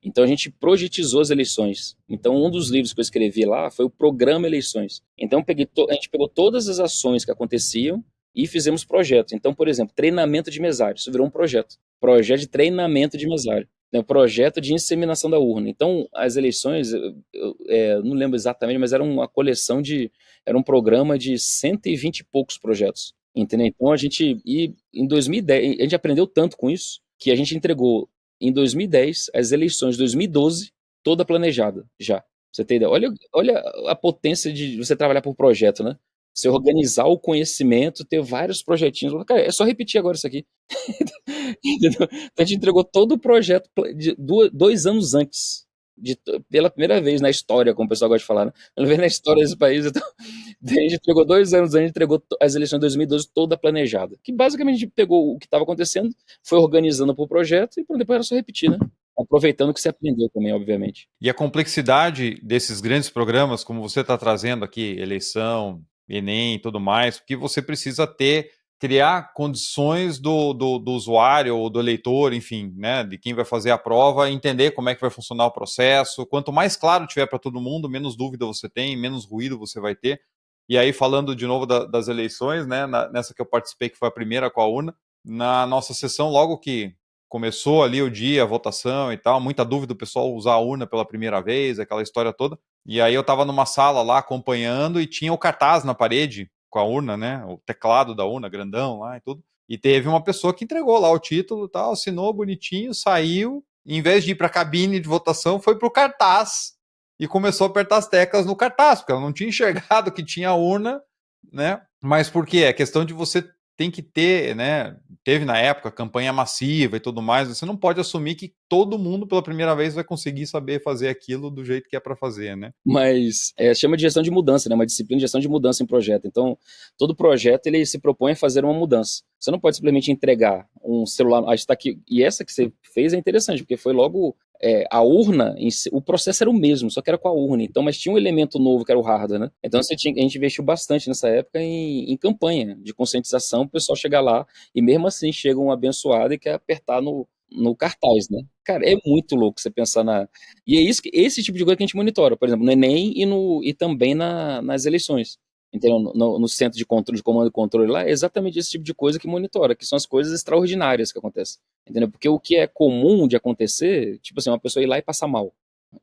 então a gente projetizou as eleições. Então um dos livros que eu escrevi lá foi o Programa Eleições. Então a gente pegou todas as ações que aconteciam e fizemos projetos. Então, por exemplo, treinamento de mesário, isso virou um projeto. Projeto de treinamento de mesário. Né, projeto de inseminação da urna. Então, as eleições, eu não lembro exatamente, mas era uma coleção era um programa de 120 e poucos projetos. Entendeu? Então, em 2010, a gente aprendeu tanto com isso, que a gente entregou em 2010, as eleições de 2012, toda planejada já. Você tem ideia? Olha a potência de você trabalhar por projeto, né? Você organizar o conhecimento, ter vários projetinhos. Cara, é só repetir agora isso aqui. Entendeu? Então a gente entregou todo o projeto 2 anos antes. Pela primeira vez na história, como o pessoal gosta de falar, né? Pela vez na história desse país, então, a gente entregou 2 anos antes, a gente entregou as eleições de 2012 toda planejada. Que basicamente a gente pegou o que estava acontecendo, foi organizando por projeto e depois era só repetir, né? Aproveitando o que você aprendeu também, obviamente. E a complexidade desses grandes programas, como você está trazendo aqui, eleição, Enem e tudo mais, porque você precisa criar condições do usuário ou do eleitor, enfim, né, de quem vai fazer a prova, entender como é que vai funcionar o processo. Quanto mais claro tiver para todo mundo, menos dúvida você tem, menos ruído você vai ter. E aí, falando de novo das eleições, né, nessa que eu participei, que foi a primeira com a urna, na nossa sessão, logo que começou ali o dia, a votação e tal, muita dúvida do pessoal usar a urna pela primeira vez, aquela história toda. E aí eu estava numa sala lá acompanhando e tinha o cartaz na parede com a urna, né? O teclado da urna, grandão lá e tudo. E teve uma pessoa que entregou lá o título, tal, assinou bonitinho, saiu, e em vez de ir para a cabine de votação, foi para o cartaz e começou a apertar as teclas no cartaz, porque ela não tinha enxergado que tinha a urna, né? Mas por quê? É questão de você tem que ter, né? Teve na época campanha massiva e tudo mais. Você não pode assumir que todo mundo pela primeira vez vai conseguir saber fazer aquilo do jeito que é para fazer, né? Mas chama de gestão de mudança, né? Uma disciplina de gestão de mudança em projeto. Então, todo projeto ele se propõe a fazer uma mudança. Você não pode simplesmente entregar um celular. Está aqui. E essa que você fez é interessante, porque foi logo a urna. O processo era o mesmo, só que era com a urna. Então, mas tinha um elemento novo que era o hardware, né? Então, a gente investiu bastante nessa época em campanha de conscientização, o pessoal chegar lá e mesmo assim chega um abençoado e quer apertar no cartaz, né? Cara, é muito louco você pensar na. E é esse tipo de coisa que a gente monitora, por exemplo, no Enem e também nas eleições. Entendeu? No centro de controle, de comando e controle lá, é exatamente esse tipo de coisa que monitora, que são as coisas extraordinárias que acontecem. Entendeu? Porque o que é comum de acontecer, tipo assim, uma pessoa ir lá e passar mal.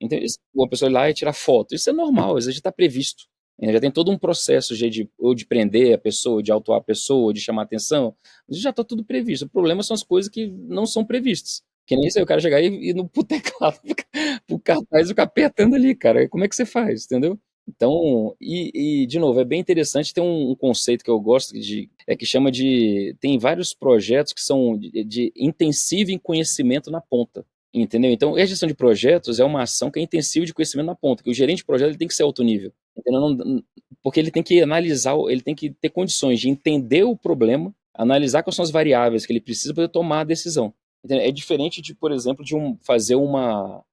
Entendeu? Uma pessoa ir lá e tirar foto. Isso é normal, isso já está previsto. Já tem todo um processo ou de prender a pessoa, de autuar a pessoa, de chamar a atenção. Isso já está tudo previsto. O problema são as coisas que não são previstas. Que nem isso aí, o cara chegar e ir no teclado, pro cartaz e ficar apertando ali, cara. Como é que você faz, entendeu? Então, de novo, é bem interessante, tem um conceito que eu gosto que chama de, tem vários projetos que são de intensivo em conhecimento na ponta, entendeu? Então, a gestão de projetos é uma ação que é intensiva de conhecimento na ponta, que o gerente de projeto ele tem que ser alto nível, entendeu? Porque ele tem que analisar, ele tem que ter condições de entender o problema, analisar quais são as variáveis que ele precisa para tomar a decisão. Entendeu? É diferente de, por exemplo, fazer uma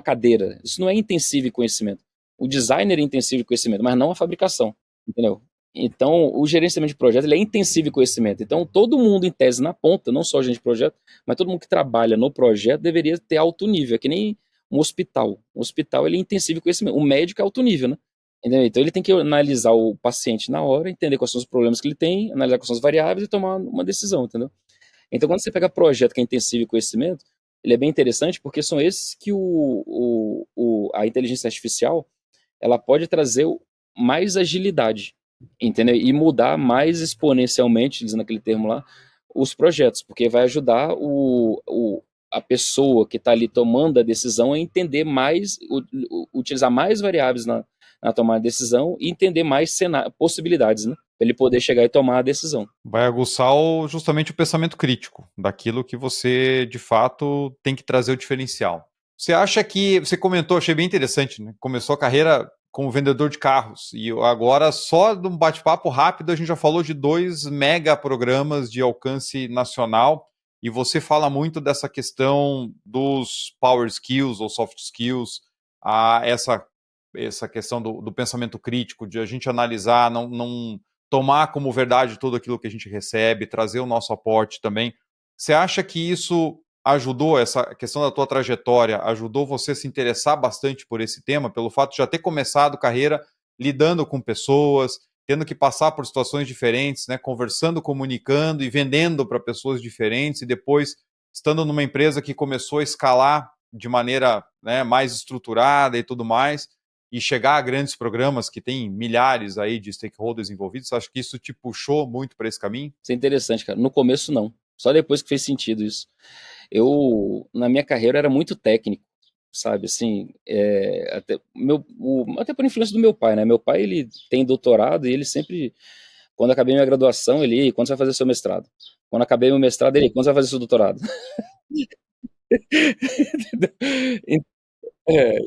cadeira. Isso não é intensivo em conhecimento. O designer é intensivo em conhecimento, mas não a fabricação, entendeu? Então, o gerenciamento de projeto ele é intensivo em conhecimento. Então, todo mundo, em tese, na ponta, não só o gerente de projeto, mas todo mundo que trabalha no projeto deveria ter alto nível. É que nem um hospital. Um hospital ele é intensivo em conhecimento. O médico é alto nível, né? Entendeu? Então ele tem que analisar o paciente na hora, entender quais são os problemas que ele tem, analisar quais são as variáveis e tomar uma decisão, entendeu? Então quando você pega projeto que é intensivo em conhecimento, ele é bem interessante porque são esses que a inteligência artificial ela pode trazer mais agilidade, entendeu? E mudar mais exponencialmente, dizendo aquele termo lá, os projetos, porque vai ajudar a pessoa que está ali tomando a decisão a entender mais, utilizar mais variáveis na tomada de decisão e entender mais possibilidades, né? Para ele poder chegar e tomar a decisão. Vai aguçar justamente o pensamento crítico daquilo que você, de fato, tem que trazer o diferencial. Você acha que, você comentou, achei bem interessante, né? Começou a carreira como vendedor de carros e agora, só de um bate-papo rápido, a gente já falou de 2 mega programas de alcance nacional e você fala muito dessa questão dos power skills ou soft skills, essa questão do pensamento crítico, de a gente analisar, não tomar como verdade tudo aquilo que a gente recebe, trazer o nosso aporte também. Você acha que isso ajudou, essa questão da tua trajetória, ajudou você a se interessar bastante por esse tema, pelo fato de já ter começado carreira lidando com pessoas, tendo que passar por situações diferentes, né, conversando, comunicando e vendendo para pessoas diferentes, e depois estando numa empresa que começou a escalar de maneira, né, mais estruturada e tudo mais, e chegar a grandes programas que tem milhares aí de stakeholders envolvidos, acho que isso te puxou muito para esse caminho? Isso é interessante, cara. No começo, não. Só depois que fez sentido isso. Na minha carreira, era muito técnico, sabe? Assim, até por influência do meu pai, né? Meu pai, ele tem doutorado e ele sempre, quando acabei minha graduação, ele, quando você vai fazer seu mestrado? Quando acabei meu mestrado, ele, quando você vai fazer seu doutorado?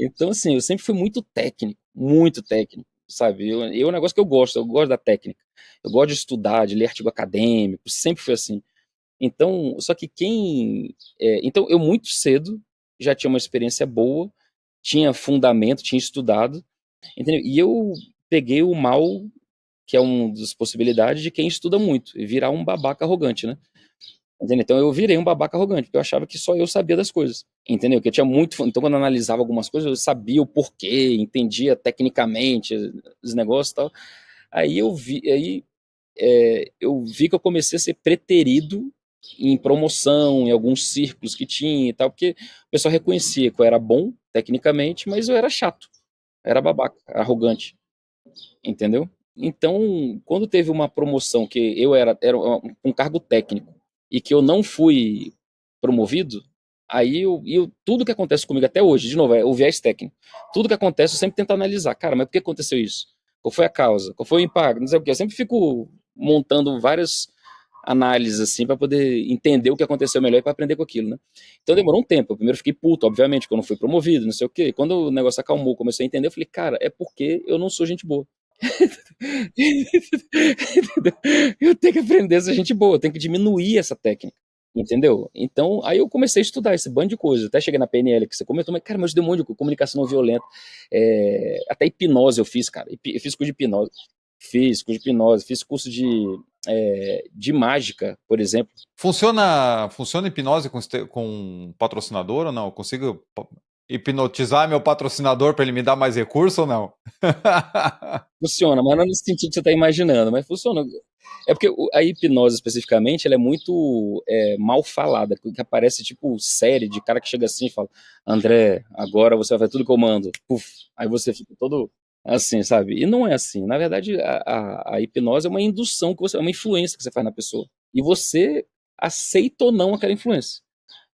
Então, assim, eu sempre fui muito técnico, sabe? É um negócio que eu gosto da técnica. Eu gosto de estudar, de ler artigo acadêmico, sempre foi assim. Então, só que então, eu muito cedo já tinha uma experiência boa, tinha fundamento, tinha estudado, entendeu? E eu peguei o mal, que é uma das possibilidades de quem estuda muito, e virar um babaca arrogante, né? Entendeu? Então eu virei um babaca arrogante, porque eu achava que só eu sabia das coisas, entendeu? Que eu tinha muito. Então, quando eu analisava algumas coisas, eu sabia o porquê, entendia tecnicamente os negócios e tal. Eu vi que eu comecei a ser preterido em promoção, em alguns círculos que tinha e tal, porque o pessoal reconhecia que eu era bom tecnicamente, mas eu era chato, era babaca, arrogante, entendeu? Então, quando teve uma promoção que era um cargo técnico e que eu não fui promovido, aí tudo que acontece comigo até hoje, de novo, é o viés técnico. Tudo que acontece eu sempre tento analisar, cara, mas por que aconteceu isso? Qual foi a causa? Qual foi o impacto? Não sei o quê. Eu sempre fico montando várias análises assim para poder entender o que aconteceu melhor e para aprender com aquilo, né? Então demorou um tempo. Eu primeiro fiquei puto, obviamente, que eu não fui promovido, não sei o quê. Quando o negócio acalmou, comecei a entender, eu falei, cara, é porque eu não sou gente boa. Eu tenho que aprender a ser gente boa, eu tenho que diminuir essa técnica, entendeu? Então, aí eu comecei a estudar esse bando de coisas, até cheguei na PNL que você comentou, mas cara, mas eu dei um monte de comunicação não violenta, até hipnose eu fiz, cara, eu fiz curso de hipnose, fiz curso de mágica, por exemplo. Funciona hipnose com patrocinador ou não? Eu consigo hipnotizar meu patrocinador para ele me dar mais recurso ou não? Funciona, mas não é nesse sentido que você está imaginando, mas funciona. É porque a hipnose, especificamente, ela é muito mal falada, que aparece tipo série de cara que chega assim e fala: André, agora você vai fazer tudo que eu mando. Puf, aí você fica todo assim, sabe? E não é assim. Na verdade, a hipnose é uma indução, é uma influência que você faz na pessoa. E você aceita ou não aquela influência.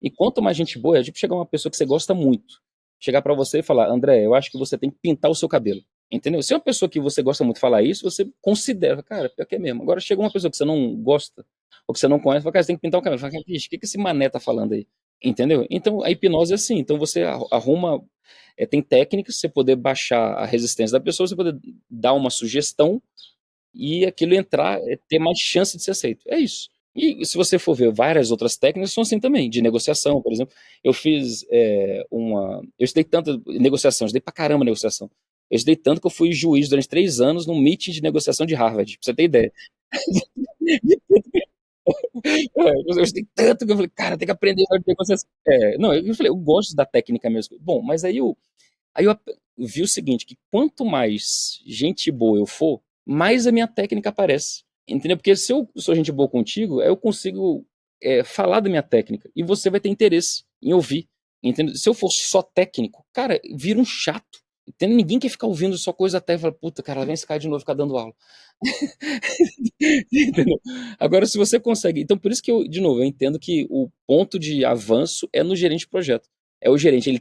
E quanto mais gente boa, é tipo chegar uma pessoa que você gosta muito, chegar pra você e falar: André, eu acho que você tem que pintar o seu cabelo. Entendeu? Se é uma pessoa que você gosta muito falar isso, você considera, cara, pior que é mesmo. Agora chega uma pessoa que você não gosta, ou que você não conhece, fala, cara, você tem que pintar o cabelo. Fala, bicho, o que esse mané tá falando aí? Entendeu? Então a hipnose é assim. Então você arruma. Tem técnicas, você poder baixar a resistência da pessoa, você poder dar uma sugestão e aquilo entrar, ter mais chance de ser aceito. É isso. E se você for ver várias outras técnicas, são assim também, de negociação, por exemplo. Eu fiz Eu estudei tanto negociação, eu estudei pra caramba negociação. Eu estudei tanto que eu fui juiz durante 3 anos num meeting de negociação de Harvard, pra você ter ideia. Eu estudei tanto que eu falei, cara, tem que aprender a negociação. Não, eu falei, eu gosto da técnica mesmo. Bom, mas aí eu vi o seguinte, que quanto mais gente boa eu for, mais a minha técnica aparece. Entendeu? Porque se eu sou gente boa contigo, eu consigo falar da minha técnica. E você vai ter interesse em ouvir. Entendeu? Se eu for só técnico, cara, vira um chato. Entendeu? Ninguém quer ficar ouvindo só coisa até e fala, puta, cara, vem esse cara de novo ficar dando aula. Entendeu? Agora, se você consegue. Então, por isso que eu, de novo, eu entendo que o ponto de avanço é no gerente de projeto. É o gerente, ele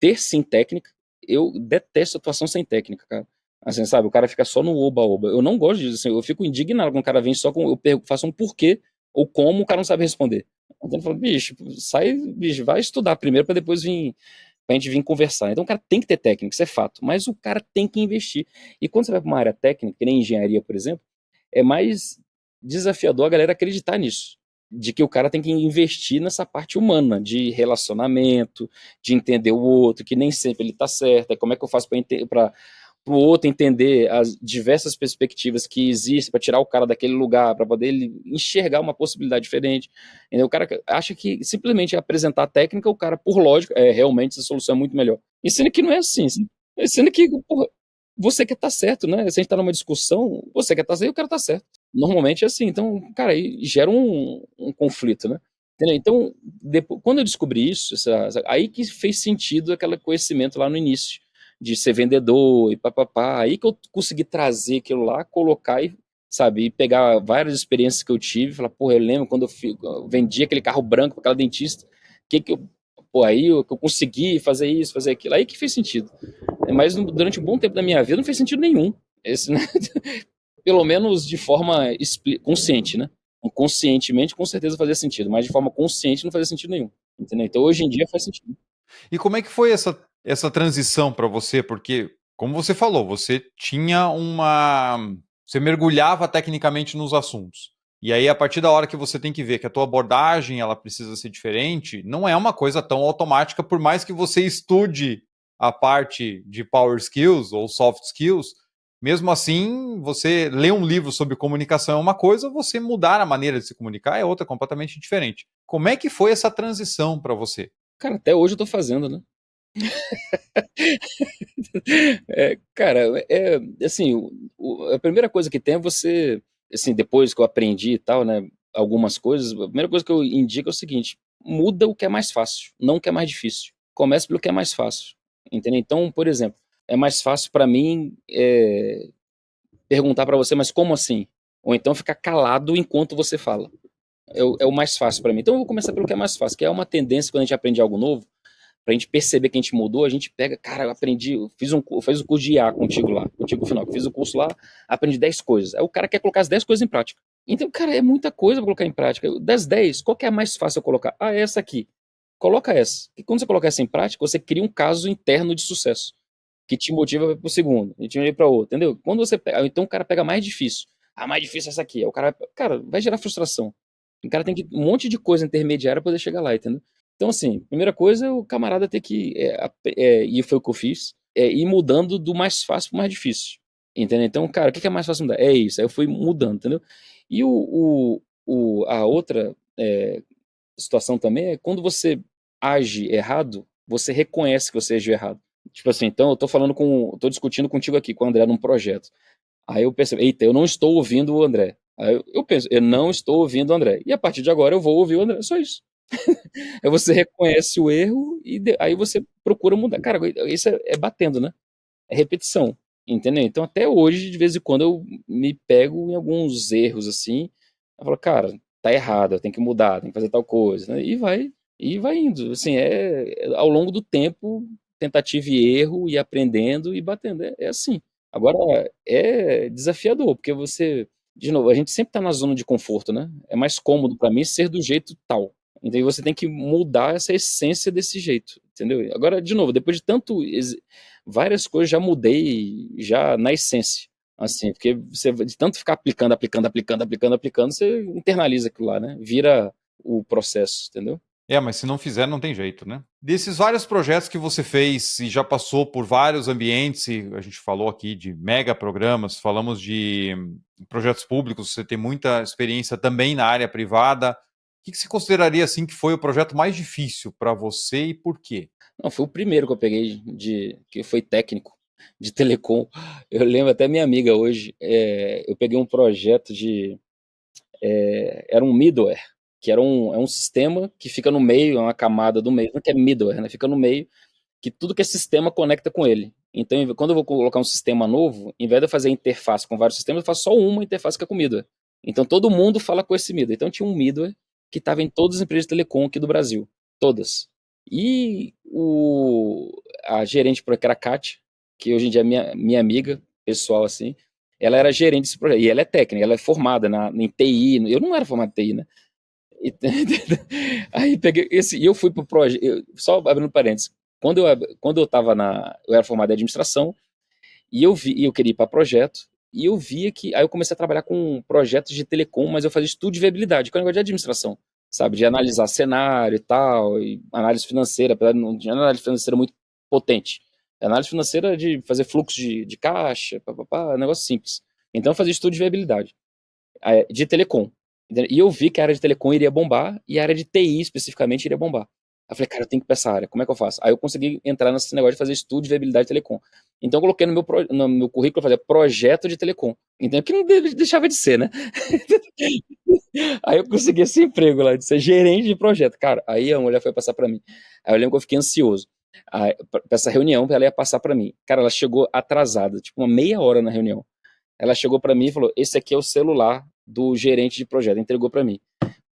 ter sim técnica. Eu detesto atuação sem técnica, cara. Assim, sabe? O cara fica só no oba-oba. Eu não gosto disso. Assim, eu fico indignado quando o cara vem só com. Faço um porquê ou como o cara não sabe responder. Então eu falo, bicho, sai, bicho, vai estudar primeiro para depois vir. Pra gente vir conversar. Então o cara tem que ter técnica, isso é fato. Mas o cara tem que investir. E quando você vai para uma área técnica, que nem engenharia, por exemplo, é mais desafiador a galera acreditar nisso. De que o cara tem que investir nessa parte humana, de relacionamento, de entender o outro, que nem sempre ele tá certo. Como é que eu faço para o outro entender as diversas perspectivas que existem para tirar o cara daquele lugar, para poder ele enxergar uma possibilidade diferente. Entendeu? O cara acha que simplesmente apresentar a técnica, o cara, por lógica, realmente essa solução é muito melhor. E sendo que não é assim. Sendo que, porra, você quer estar certo, né? Se a gente tá numa discussão, você quer estar certo e o cara tá certo. Normalmente é assim. Então, cara, aí gera um conflito, né? Entendeu? Então, depois, quando eu descobri isso, aí que fez sentido aquele conhecimento lá no início de ser vendedor e papapá. Aí que eu consegui trazer aquilo lá, colocar e, sabe, e pegar várias experiências que eu tive, falar, porra, eu lembro quando eu vendi aquele carro branco para aquela dentista, que eu, pô, aí eu consegui fazer isso, fazer aquilo, aí que fez sentido. Mas durante um bom tempo da minha vida não fez sentido nenhum. Esse, né? Pelo menos de forma consciente, né? Conscientemente, com certeza fazia sentido, mas de forma consciente não fazia sentido nenhum. Entendeu? Então hoje em dia faz sentido. E como é que foi essa transição para você? Porque, como você falou, você tinha você mergulhava tecnicamente nos assuntos. E aí, a partir da hora que você tem que ver que a tua abordagem ela precisa ser diferente, não é uma coisa tão automática, por mais que você estude a parte de power skills ou soft skills, mesmo assim, você ler um livro sobre comunicação é uma coisa, você mudar a maneira de se comunicar é outra completamente diferente. Como é que foi essa transição para você? Cara, até hoje eu tô fazendo, né? Cara, assim, a primeira coisa que tem é você, assim, depois que eu aprendi e tal, né, algumas coisas, a primeira coisa que eu indico é o seguinte, muda o que é mais fácil, não o que é mais difícil. Comece pelo que é mais fácil, entendeu? Então, por exemplo, é mais fácil para mim perguntar para você, mas como assim? Ou então ficar calado enquanto você fala. É o mais fácil para mim. Então eu vou começar pelo que é mais fácil, que é uma tendência quando a gente aprende algo novo, pra gente perceber que a gente mudou, a gente pega, cara, eu aprendi, eu fiz um curso de IA contigo lá, contigo no final, fiz o curso lá, aprendi 10 coisas. Aí o cara quer colocar as 10 coisas em prática. Então, cara, é muita coisa pra colocar em prática. Das 10, qual que é a mais fácil eu colocar? Ah, essa aqui. Coloca essa. E quando você coloca essa em prática, você cria um caso interno de sucesso, que te motiva pro segundo, e te motiva pra outro, entendeu? Quando você pega, então o cara pega mais difícil. Ah, mais difícil é essa aqui. Aí o cara, vai gerar frustração. O cara tem que um monte de coisa intermediária pra poder chegar lá, entendeu? Então, assim, primeira coisa é o camarada ter que, e foi o que eu fiz, ir mudando do mais fácil pro mais difícil. Entendeu? Então, cara, o que é mais fácil mudar? É isso. Aí eu fui mudando, entendeu? E a outra situação também é quando você age errado, você reconhece que você agiu errado. Tipo assim, então tô discutindo contigo aqui, com o André, num projeto. Aí eu percebo, eita, eu não estou ouvindo o André. Aí eu penso, eu não estou ouvindo o André. E a partir de agora eu vou ouvir o André. Só isso. Aí você reconhece o erro e aí você procura mudar. Cara, isso é batendo, né? É repetição, entendeu? Então até hoje, de vez em quando, eu me pego em alguns erros assim. Eu falo, cara, tá errado, eu tenho que mudar, tenho que fazer tal coisa, né? E vai indo. Assim, ao longo do tempo, tentativa e erro, e aprendendo e batendo. É assim. Agora, é desafiador, porque você, de novo, a gente sempre tá na zona de conforto, né? É mais cômodo para mim ser do jeito tal. Então você tem que mudar essa essência desse jeito, entendeu? Agora, de novo, depois de várias coisas já mudei já na essência, assim, porque você de tanto ficar aplicando, você internaliza aquilo lá, né? Vira o processo, entendeu? Mas se não fizer, não tem jeito, né? Desses vários projetos que você fez e já passou por vários ambientes, e a gente falou aqui de mega programas, falamos de projetos públicos, você tem muita experiência também na área privada. que você consideraria assim que foi o projeto mais difícil para você e por quê? Não, foi o primeiro que eu peguei que foi técnico de telecom. Eu lembro até minha amiga hoje, eu peguei um projeto era um middleware, que é um sistema que fica no meio, é uma camada do meio, não que é middleware, né? Fica no meio, que tudo que é sistema conecta com ele. Então, quando eu vou colocar um sistema novo, em vez de eu fazer interface com vários sistemas, eu faço só uma interface que é com middleware. Então, todo mundo fala com esse middleware. Então, tinha um middleware que estava em todas as empresas de telecom aqui do Brasil. Todas. E a gerente, que era a Kátia, que hoje em dia é minha amiga pessoal, assim, ela era gerente desse projeto. E ela é técnica, ela é formada em TI. Eu não era formado em TI, né? E- Aí peguei esse, e eu fui pro projeto, só abrindo parênteses, quando eu tava eu era formado em administração, e eu queria ir para projeto, e eu via aí eu comecei a trabalhar com projetos de telecom, mas eu fazia estudo de viabilidade, que é um negócio de administração, sabe, de analisar cenário e tal, e análise financeira, apesar de não tinha análise financeira muito potente, análise financeira de fazer fluxo de caixa, negócio simples. Então eu fazia estudo de viabilidade de telecom. E eu vi que a área de telecom iria bombar e a área de TI especificamente iria bombar. Aí eu falei, cara, eu tenho que ir pra essa área, como é que eu faço? Aí eu consegui entrar nesse negócio de fazer estudo de viabilidade de telecom. Então eu coloquei no meu currículo fazer projeto de telecom. Então que não deixava de ser, né? Aí eu consegui esse emprego lá, de ser gerente de projeto. Cara, aí a mulher foi passar pra mim. Aí eu lembro que eu fiquei ansioso. Aí, pra essa reunião, ela ia passar pra mim. Cara, ela chegou atrasada, tipo uma meia hora na reunião. Ela chegou para mim e falou: Esse aqui é o celular do gerente de projeto. Entregou para mim.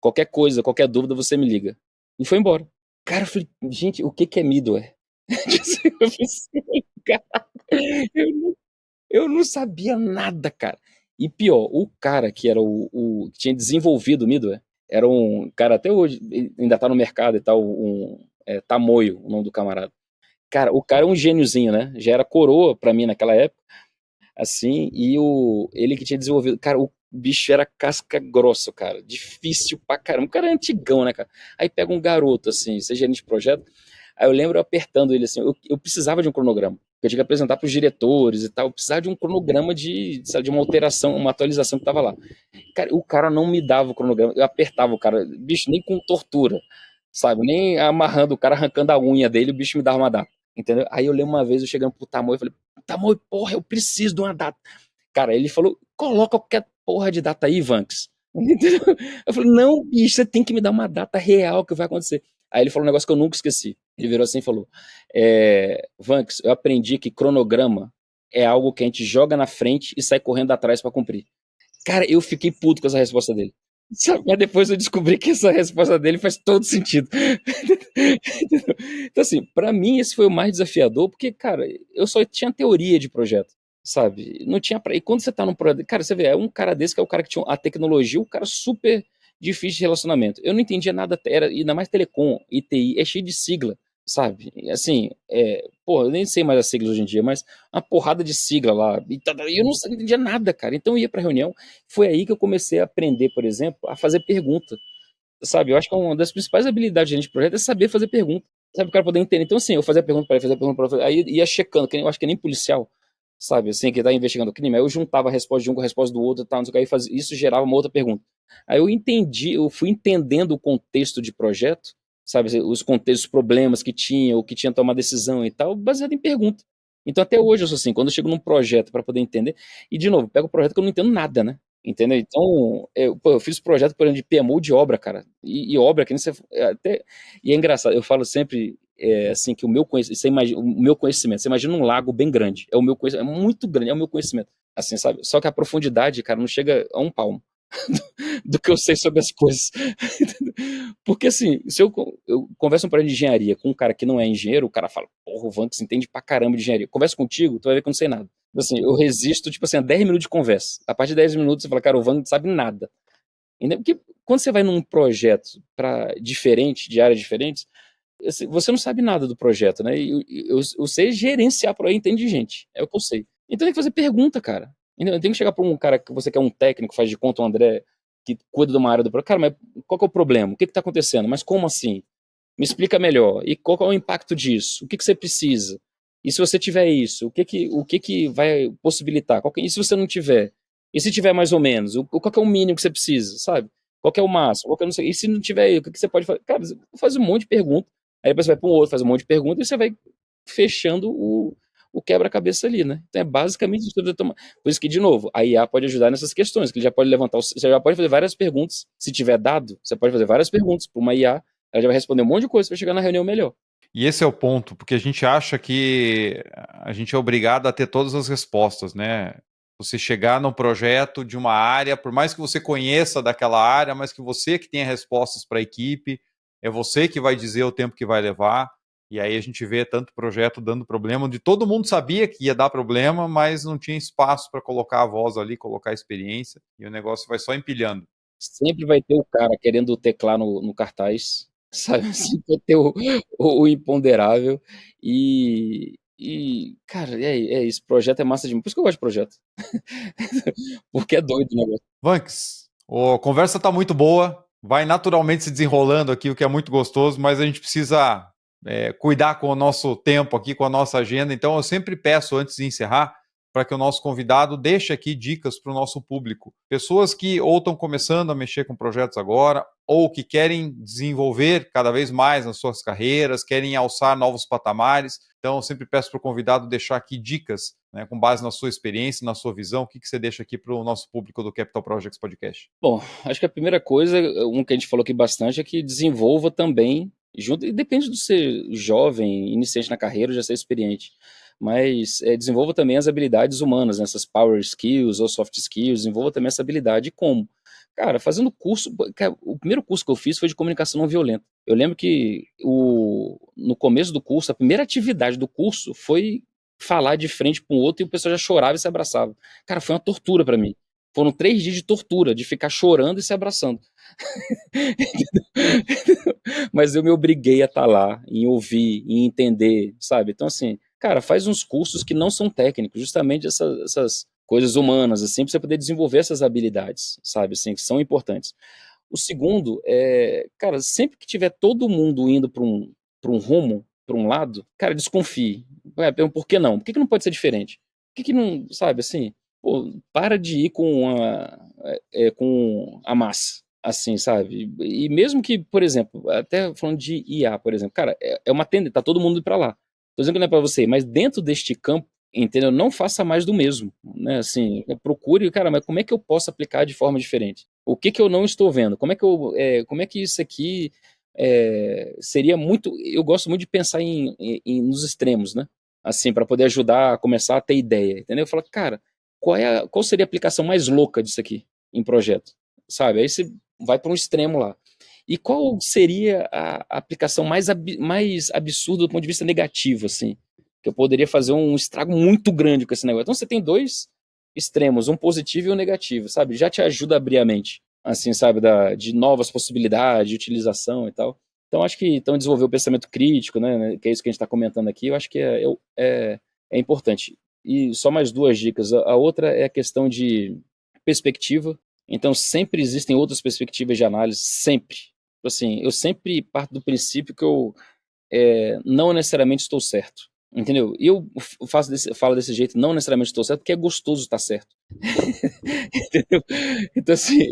Qualquer coisa, qualquer dúvida, você me liga. E foi embora. Cara, eu falei: Gente, o que que é middleware? Eu falei assim, cara, eu não, eu não sabia nada, cara. E pior, o cara que era que tinha desenvolvido o middleware era um cara, até hoje, ele ainda tá no mercado e tal, Tamoio, o nome do camarada. Cara, o cara é um gêniozinho, né? Já era coroa pra mim naquela época assim, e ele que tinha desenvolvido, cara, o bicho era casca grossa, cara, difícil pra caramba, o cara é antigão, né, cara, aí pega um garoto, assim, ser gerente de projeto, aí eu lembro eu apertando ele, assim, eu precisava de um cronograma, eu tinha que apresentar pros diretores e tal, eu precisava de um cronograma sabe, de uma alteração, uma atualização que tava lá, cara, o cara não me dava o cronograma, eu apertava o cara, bicho, nem com tortura, sabe, nem amarrando o cara, arrancando a unha dele, o bicho me dava uma data, entendeu? Aí eu lembro uma vez, eu chegando pro Tamoio, eu falei, Tamoio, porra, eu preciso de uma data. Cara, ele falou, coloca qualquer porra de data aí, Vanks. Entendeu? Eu falei, não, bicho, você tem que me dar uma data real que vai acontecer. Aí ele falou um negócio que eu nunca esqueci. Ele virou assim e falou, Vanks, eu aprendi que cronograma é algo que a gente joga na frente e sai correndo atrás para cumprir. Cara, eu fiquei puto com essa resposta dele. Sabe? Mas depois eu descobri que essa resposta dele faz todo sentido. Então, assim, pra mim esse foi o mais desafiador, porque, cara, eu só tinha teoria de projeto, sabe? Não tinha pra... E quando você tá num projeto. Cara, você vê, é um cara desse que é o cara que tinha a tecnologia, o cara super difícil de relacionamento. Eu não entendia nada, era ainda mais telecom, ITI, é cheio de sigla, sabe? Assim, pô, eu nem sei mais as siglas hoje em dia, mas uma porrada de sigla lá. E eu não entendia nada, cara. Então eu ia pra reunião. Foi aí que eu comecei a aprender, por exemplo, a fazer pergunta, sabe? Eu acho que uma das principais habilidades de gente de projeto é saber fazer pergunta, sabe? O cara poder entender. Então, assim, eu fazia pergunta para ele, fazia pergunta para ele, aí ia checando, que eu acho que nem policial, sabe? Assim, que tá investigando o crime. Aí eu juntava a resposta de um com a resposta do outro e tal, não sei o que, aí isso gerava uma outra pergunta. Aí eu fui entendendo o contexto de projeto, sabe? Os contextos, os problemas que tinha, o que tinha que tomar decisão e tal, baseado em pergunta. Então, até hoje eu sou assim, quando eu chego num projeto para poder entender, e de novo, pego o projeto que eu não entendo nada, né? Entendeu? Então, eu fiz projeto, por exemplo, de PMO de obra, cara. E obra, que nem você. E é engraçado, eu falo sempre assim, que o meu conhecimento, você imagina um lago bem grande. É o meu conhecimento, é muito grande, é o meu conhecimento. Assim, sabe? Só que a profundidade, cara, não chega a um palmo do que eu sei sobre as coisas. Porque assim, se eu converso um pouco de engenharia com um cara que não é engenheiro, o cara fala, porra, o Vanks entende pra caramba de engenharia. Converso contigo, tu vai ver que eu não sei nada. Assim, eu resisto, tipo assim, a 10 minutos de conversa. A partir de 10 minutos você fala, cara, o Vanks não sabe nada. Entendeu? Porque quando você vai num projeto diferente, de áreas diferentes, você não sabe nada do projeto, né? E eu sei gerenciar por aí, entende de gente. É o que eu sei. Então tem que fazer pergunta, cara. Entendeu? Tem que chegar para um cara que você quer um técnico, faz de conta o André, que cuida de uma área do projeto. Cara, mas qual que é o problema? O que está acontecendo? Mas como assim? Me explica melhor. E qual que é o impacto disso? O que você precisa? E se você tiver isso, o que que vai possibilitar? E se você não tiver? E se tiver mais ou menos? Qual que é o mínimo que você precisa, sabe? Qual que é o máximo? Qual que é não sei. E se não tiver aí, o que que você pode fazer? Cara, você faz um monte de pergunta, aí depois você vai para um outro, faz um monte de pergunta e você vai fechando o quebra-cabeça ali, né? Então é basicamente isso que eu tomar. Por isso que, de novo, a IA pode ajudar nessas questões, que ele já pode levantar, você já pode fazer várias perguntas. Se tiver dado, você pode fazer várias perguntas para uma IA, ela já vai responder um monte de coisa para chegar na reunião melhor. E esse é o ponto, porque a gente acha que a gente é obrigado a ter todas as respostas, né? Você chegar num projeto de uma área, por mais que você conheça daquela área, mas que você que tenha respostas para a equipe, é você que vai dizer o tempo que vai levar. E aí a gente vê tanto projeto dando problema, onde todo mundo sabia que ia dar problema, mas não tinha espaço para colocar a voz ali, colocar a experiência, e o negócio vai só empilhando. Sempre vai ter o cara querendo teclar no cartaz, sabe? Sempre vai ter o imponderável. Cara, é isso. Projeto é massa demais. Por isso que eu gosto de projeto. Porque é doido o negócio. Vanks, a conversa está muito boa, vai naturalmente se desenrolando aqui, o que é muito gostoso, mas a gente precisa cuidar com o nosso tempo aqui, com a nossa agenda. Então, eu sempre peço, antes de encerrar, para que o nosso convidado deixe aqui dicas para o nosso público. Pessoas que ou estão começando a mexer com projetos agora, ou que querem desenvolver cada vez mais nas suas carreiras, querem alçar novos patamares. Então, eu sempre peço para o convidado deixar aqui dicas, né, com base na sua experiência, na sua visão. O que você deixa aqui para o nosso público do Capital Projects Podcast? Bom, acho que a primeira coisa, um que a gente falou aqui bastante, é que desenvolva também, junto, e depende de ser jovem, iniciante na carreira ou já ser experiente, mas desenvolva também as habilidades humanas, né, essas power skills ou soft skills, desenvolva também essa habilidade como? Cara, fazendo curso, cara, o primeiro curso que eu fiz foi de comunicação não violenta. Eu lembro que no começo do curso, a primeira atividade do curso foi falar de frente para um outro e o pessoal já chorava e se abraçava. Cara, foi uma tortura para mim. Foram 3 dias de tortura, de ficar chorando e se abraçando. Mas eu me obriguei a estar lá, em ouvir, em entender, sabe? Então, assim, cara, faz uns cursos que não são técnicos, justamente essas coisas humanas, assim, pra você poder desenvolver essas habilidades, sabe? Assim, que são importantes. O segundo é, cara, sempre que tiver todo mundo indo para um rumo, para um lado, cara, desconfie. Por que não? Por que não pode ser diferente? Por que não, sabe, assim, pô, para de ir com a massa, assim, sabe? E mesmo que, por exemplo, até falando de IA, por exemplo, cara, é uma tendência, tá todo mundo indo para lá. Tô dizendo que não é para você, mas dentro deste campo, entendeu? Não faça mais do mesmo, né? Assim, procure, cara, mas como é que eu posso aplicar de forma diferente? O que que eu não estou vendo? Como é que isso aqui seria muito? Eu gosto muito de pensar nos extremos, né? Assim, para poder ajudar a começar a ter ideia, entendeu? Eu falo, cara, qual seria a aplicação mais louca disso aqui em projeto, sabe? Aí você vai para um extremo lá. E qual seria a aplicação mais absurda do ponto de vista negativo, assim? Que eu poderia fazer um estrago muito grande com esse negócio. Então você tem dois extremos, um positivo e um negativo, sabe? Já te ajuda a abrir a mente, assim, sabe? De novas possibilidades, de utilização e tal. Então acho que então desenvolver o pensamento crítico, né? Que é isso que a gente está comentando aqui, eu acho que é importante. E só mais 2 dicas. A outra é a questão de perspectiva. Então sempre existem outras perspectivas de análise, sempre. Assim, eu sempre parto do princípio que eu não necessariamente estou certo. Entendeu? E eu falo desse jeito, não necessariamente estou certo, porque é gostoso estar certo. Entendeu? Então, assim,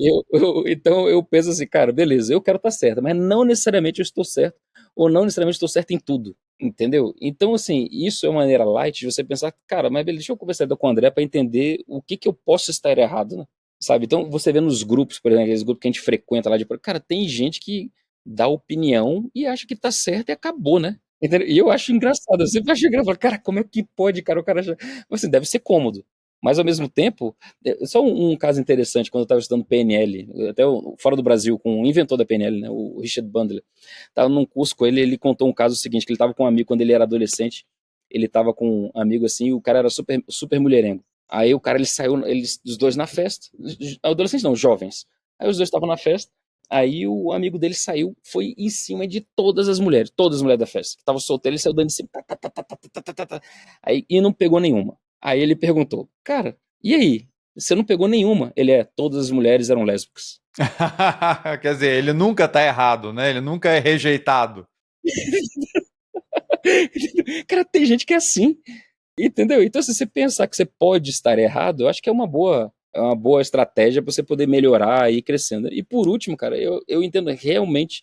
então eu penso assim, cara, beleza, eu quero estar certo, mas não necessariamente eu estou certo, ou não necessariamente estou certo em tudo. Entendeu? Então, assim, isso é uma maneira light de você pensar, cara, mas beleza, deixa eu conversar com o André para entender o que eu posso estar errado, né? Sabe? Então, você vê nos grupos, por exemplo, aqueles grupos que a gente frequenta lá de. Cara, tem gente que dá opinião e acha que tá certo e acabou, né? Entendeu? E eu acho engraçado, eu sempre acho engraçado, cara, como é que pode, cara, o cara acha. Assim, deve ser cômodo. Mas ao mesmo tempo, só um caso interessante, quando eu estava estudando PNL, até fora do Brasil, com o inventor da PNL, né, o Richard Bandler, estava num curso com ele contou um caso seguinte, que ele estava com um amigo quando ele era adolescente, ele estava com um amigo assim, e o cara era super, super mulherengo. Aí o cara, ele saiu, os dois na festa, adolescentes não, jovens. Aí os dois estavam na festa, aí o amigo dele saiu, foi em cima de todas as mulheres da festa, que estavam solteiras, ele saiu dando em cima, aí, e não pegou nenhuma. Aí ele perguntou, cara, e aí? Você não pegou nenhuma? Todas as mulheres eram lésbicas. Quer dizer, ele nunca tá errado, né? Ele nunca é rejeitado. Cara, tem gente que é assim, entendeu? Então, se você pensar que você pode estar errado, eu acho que é uma boa é uma boa estratégia para você poder melhorar e ir crescendo. E por último, cara, eu entendo realmente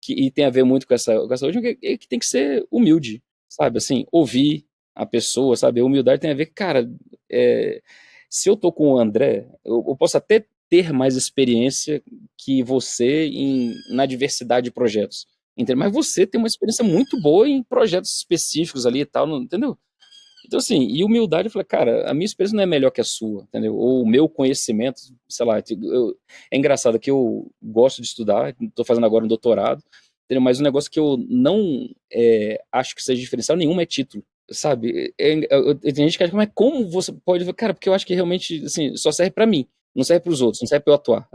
e tem a ver muito com essa última, que tem que ser humilde, sabe? Assim, ouvir a pessoa, sabe? A humildade tem a ver, cara, se eu tô com o André, eu posso até ter mais experiência que você na diversidade de projetos, entendeu? Mas você tem uma experiência muito boa em projetos específicos ali e tal, entendeu? Então, assim, e humildade, eu falei, cara, a minha experiência não é melhor que a sua, entendeu? Ou o meu conhecimento, sei lá, é engraçado que eu gosto de estudar, estou fazendo agora um doutorado, entendeu? Mas um negócio que eu não acho que seja diferencial nenhum é título, sabe? Tem gente que acha, mas como você pode... Cara, porque eu acho que realmente, assim, só serve para mim, não serve para os outros, não serve para eu atuar.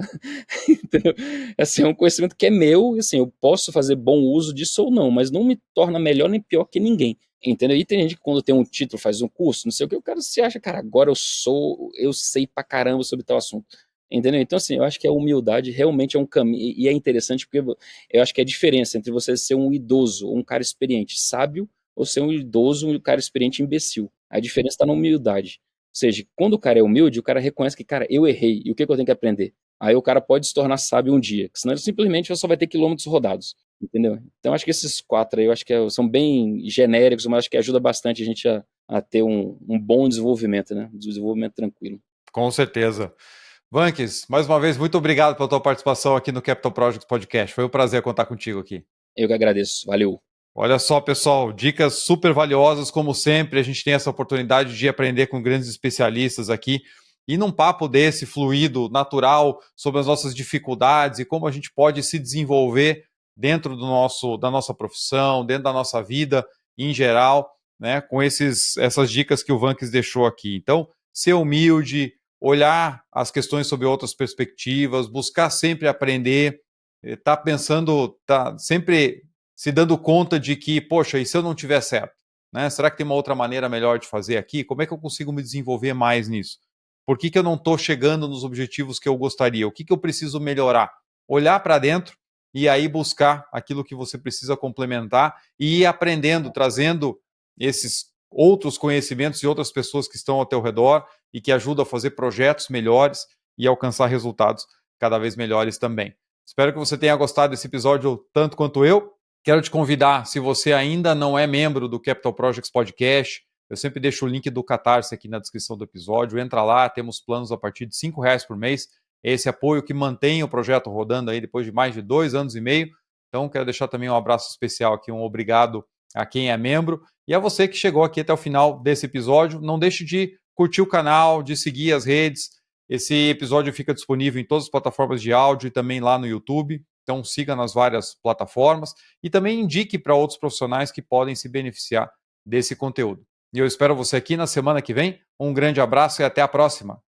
Entendeu? Assim, é um conhecimento que é meu, e assim, eu posso fazer bom uso disso ou não, mas não me torna melhor nem pior que ninguém. Entendeu? E tem gente que quando tem um título, faz um curso, não sei o que, o cara se acha, cara, agora eu sei pra caramba sobre tal assunto. Entendeu? Então, assim, eu acho que a humildade realmente é um caminho, e é interessante porque eu acho que é a diferença entre você ser um idoso ou um cara experiente sábio, ou ser um idoso e um cara experiente imbecil. A diferença está na humildade. Ou seja, quando o cara é humilde, o cara reconhece que, cara, eu errei, e o que eu tenho que aprender? Aí o cara pode se tornar sábio um dia, senão ele simplesmente só vai ter quilômetros rodados. Entendeu? Então acho que esses 4 aí, eu acho que são bem genéricos, mas acho que ajuda bastante a gente a ter um bom desenvolvimento, né? Um desenvolvimento tranquilo. Com certeza. Vanques, mais uma vez, muito obrigado pela tua participação aqui no Capital Projects Podcast. Foi um prazer contar contigo aqui. Eu que agradeço. Valeu. Olha só, pessoal, dicas super valiosas, como sempre. A gente tem essa oportunidade de aprender com grandes especialistas aqui e num papo desse fluido, natural, sobre as nossas dificuldades e como a gente pode se desenvolver dentro da nossa profissão, dentro da nossa vida em geral, né? Com essas dicas que o Vanques deixou aqui. Então, ser humilde, olhar as questões sob outras perspectivas, buscar sempre aprender, tá pensando, tá sempre se dando conta de que, poxa, e se eu não tiver certo? Né? Será que tem uma outra maneira melhor de fazer aqui? Como é que eu consigo me desenvolver mais nisso? Por que eu não estou chegando nos objetivos que eu gostaria? O que eu preciso melhorar? Olhar para dentro e aí buscar aquilo que você precisa complementar e ir aprendendo, trazendo esses outros conhecimentos e outras pessoas que estão ao teu redor e que ajudam a fazer projetos melhores e alcançar resultados cada vez melhores também. Espero que você tenha gostado desse episódio tanto quanto eu. Quero te convidar, se você ainda não é membro do Capital Projects Podcast, eu sempre deixo o link do Catarse aqui na descrição do episódio. Entra lá, temos planos a partir de R$5 por mês. Esse apoio que mantém o projeto rodando aí depois de mais de 2 anos e meio. Então, quero deixar também um abraço especial aqui, um obrigado a quem é membro. E a você que chegou aqui até o final desse episódio, não deixe de curtir o canal, de seguir as redes. Esse episódio fica disponível em todas as plataformas de áudio e também lá no YouTube. Então siga nas várias plataformas e também indique para outros profissionais que podem se beneficiar desse conteúdo. E eu espero você aqui na semana que vem. Um grande abraço e até a próxima.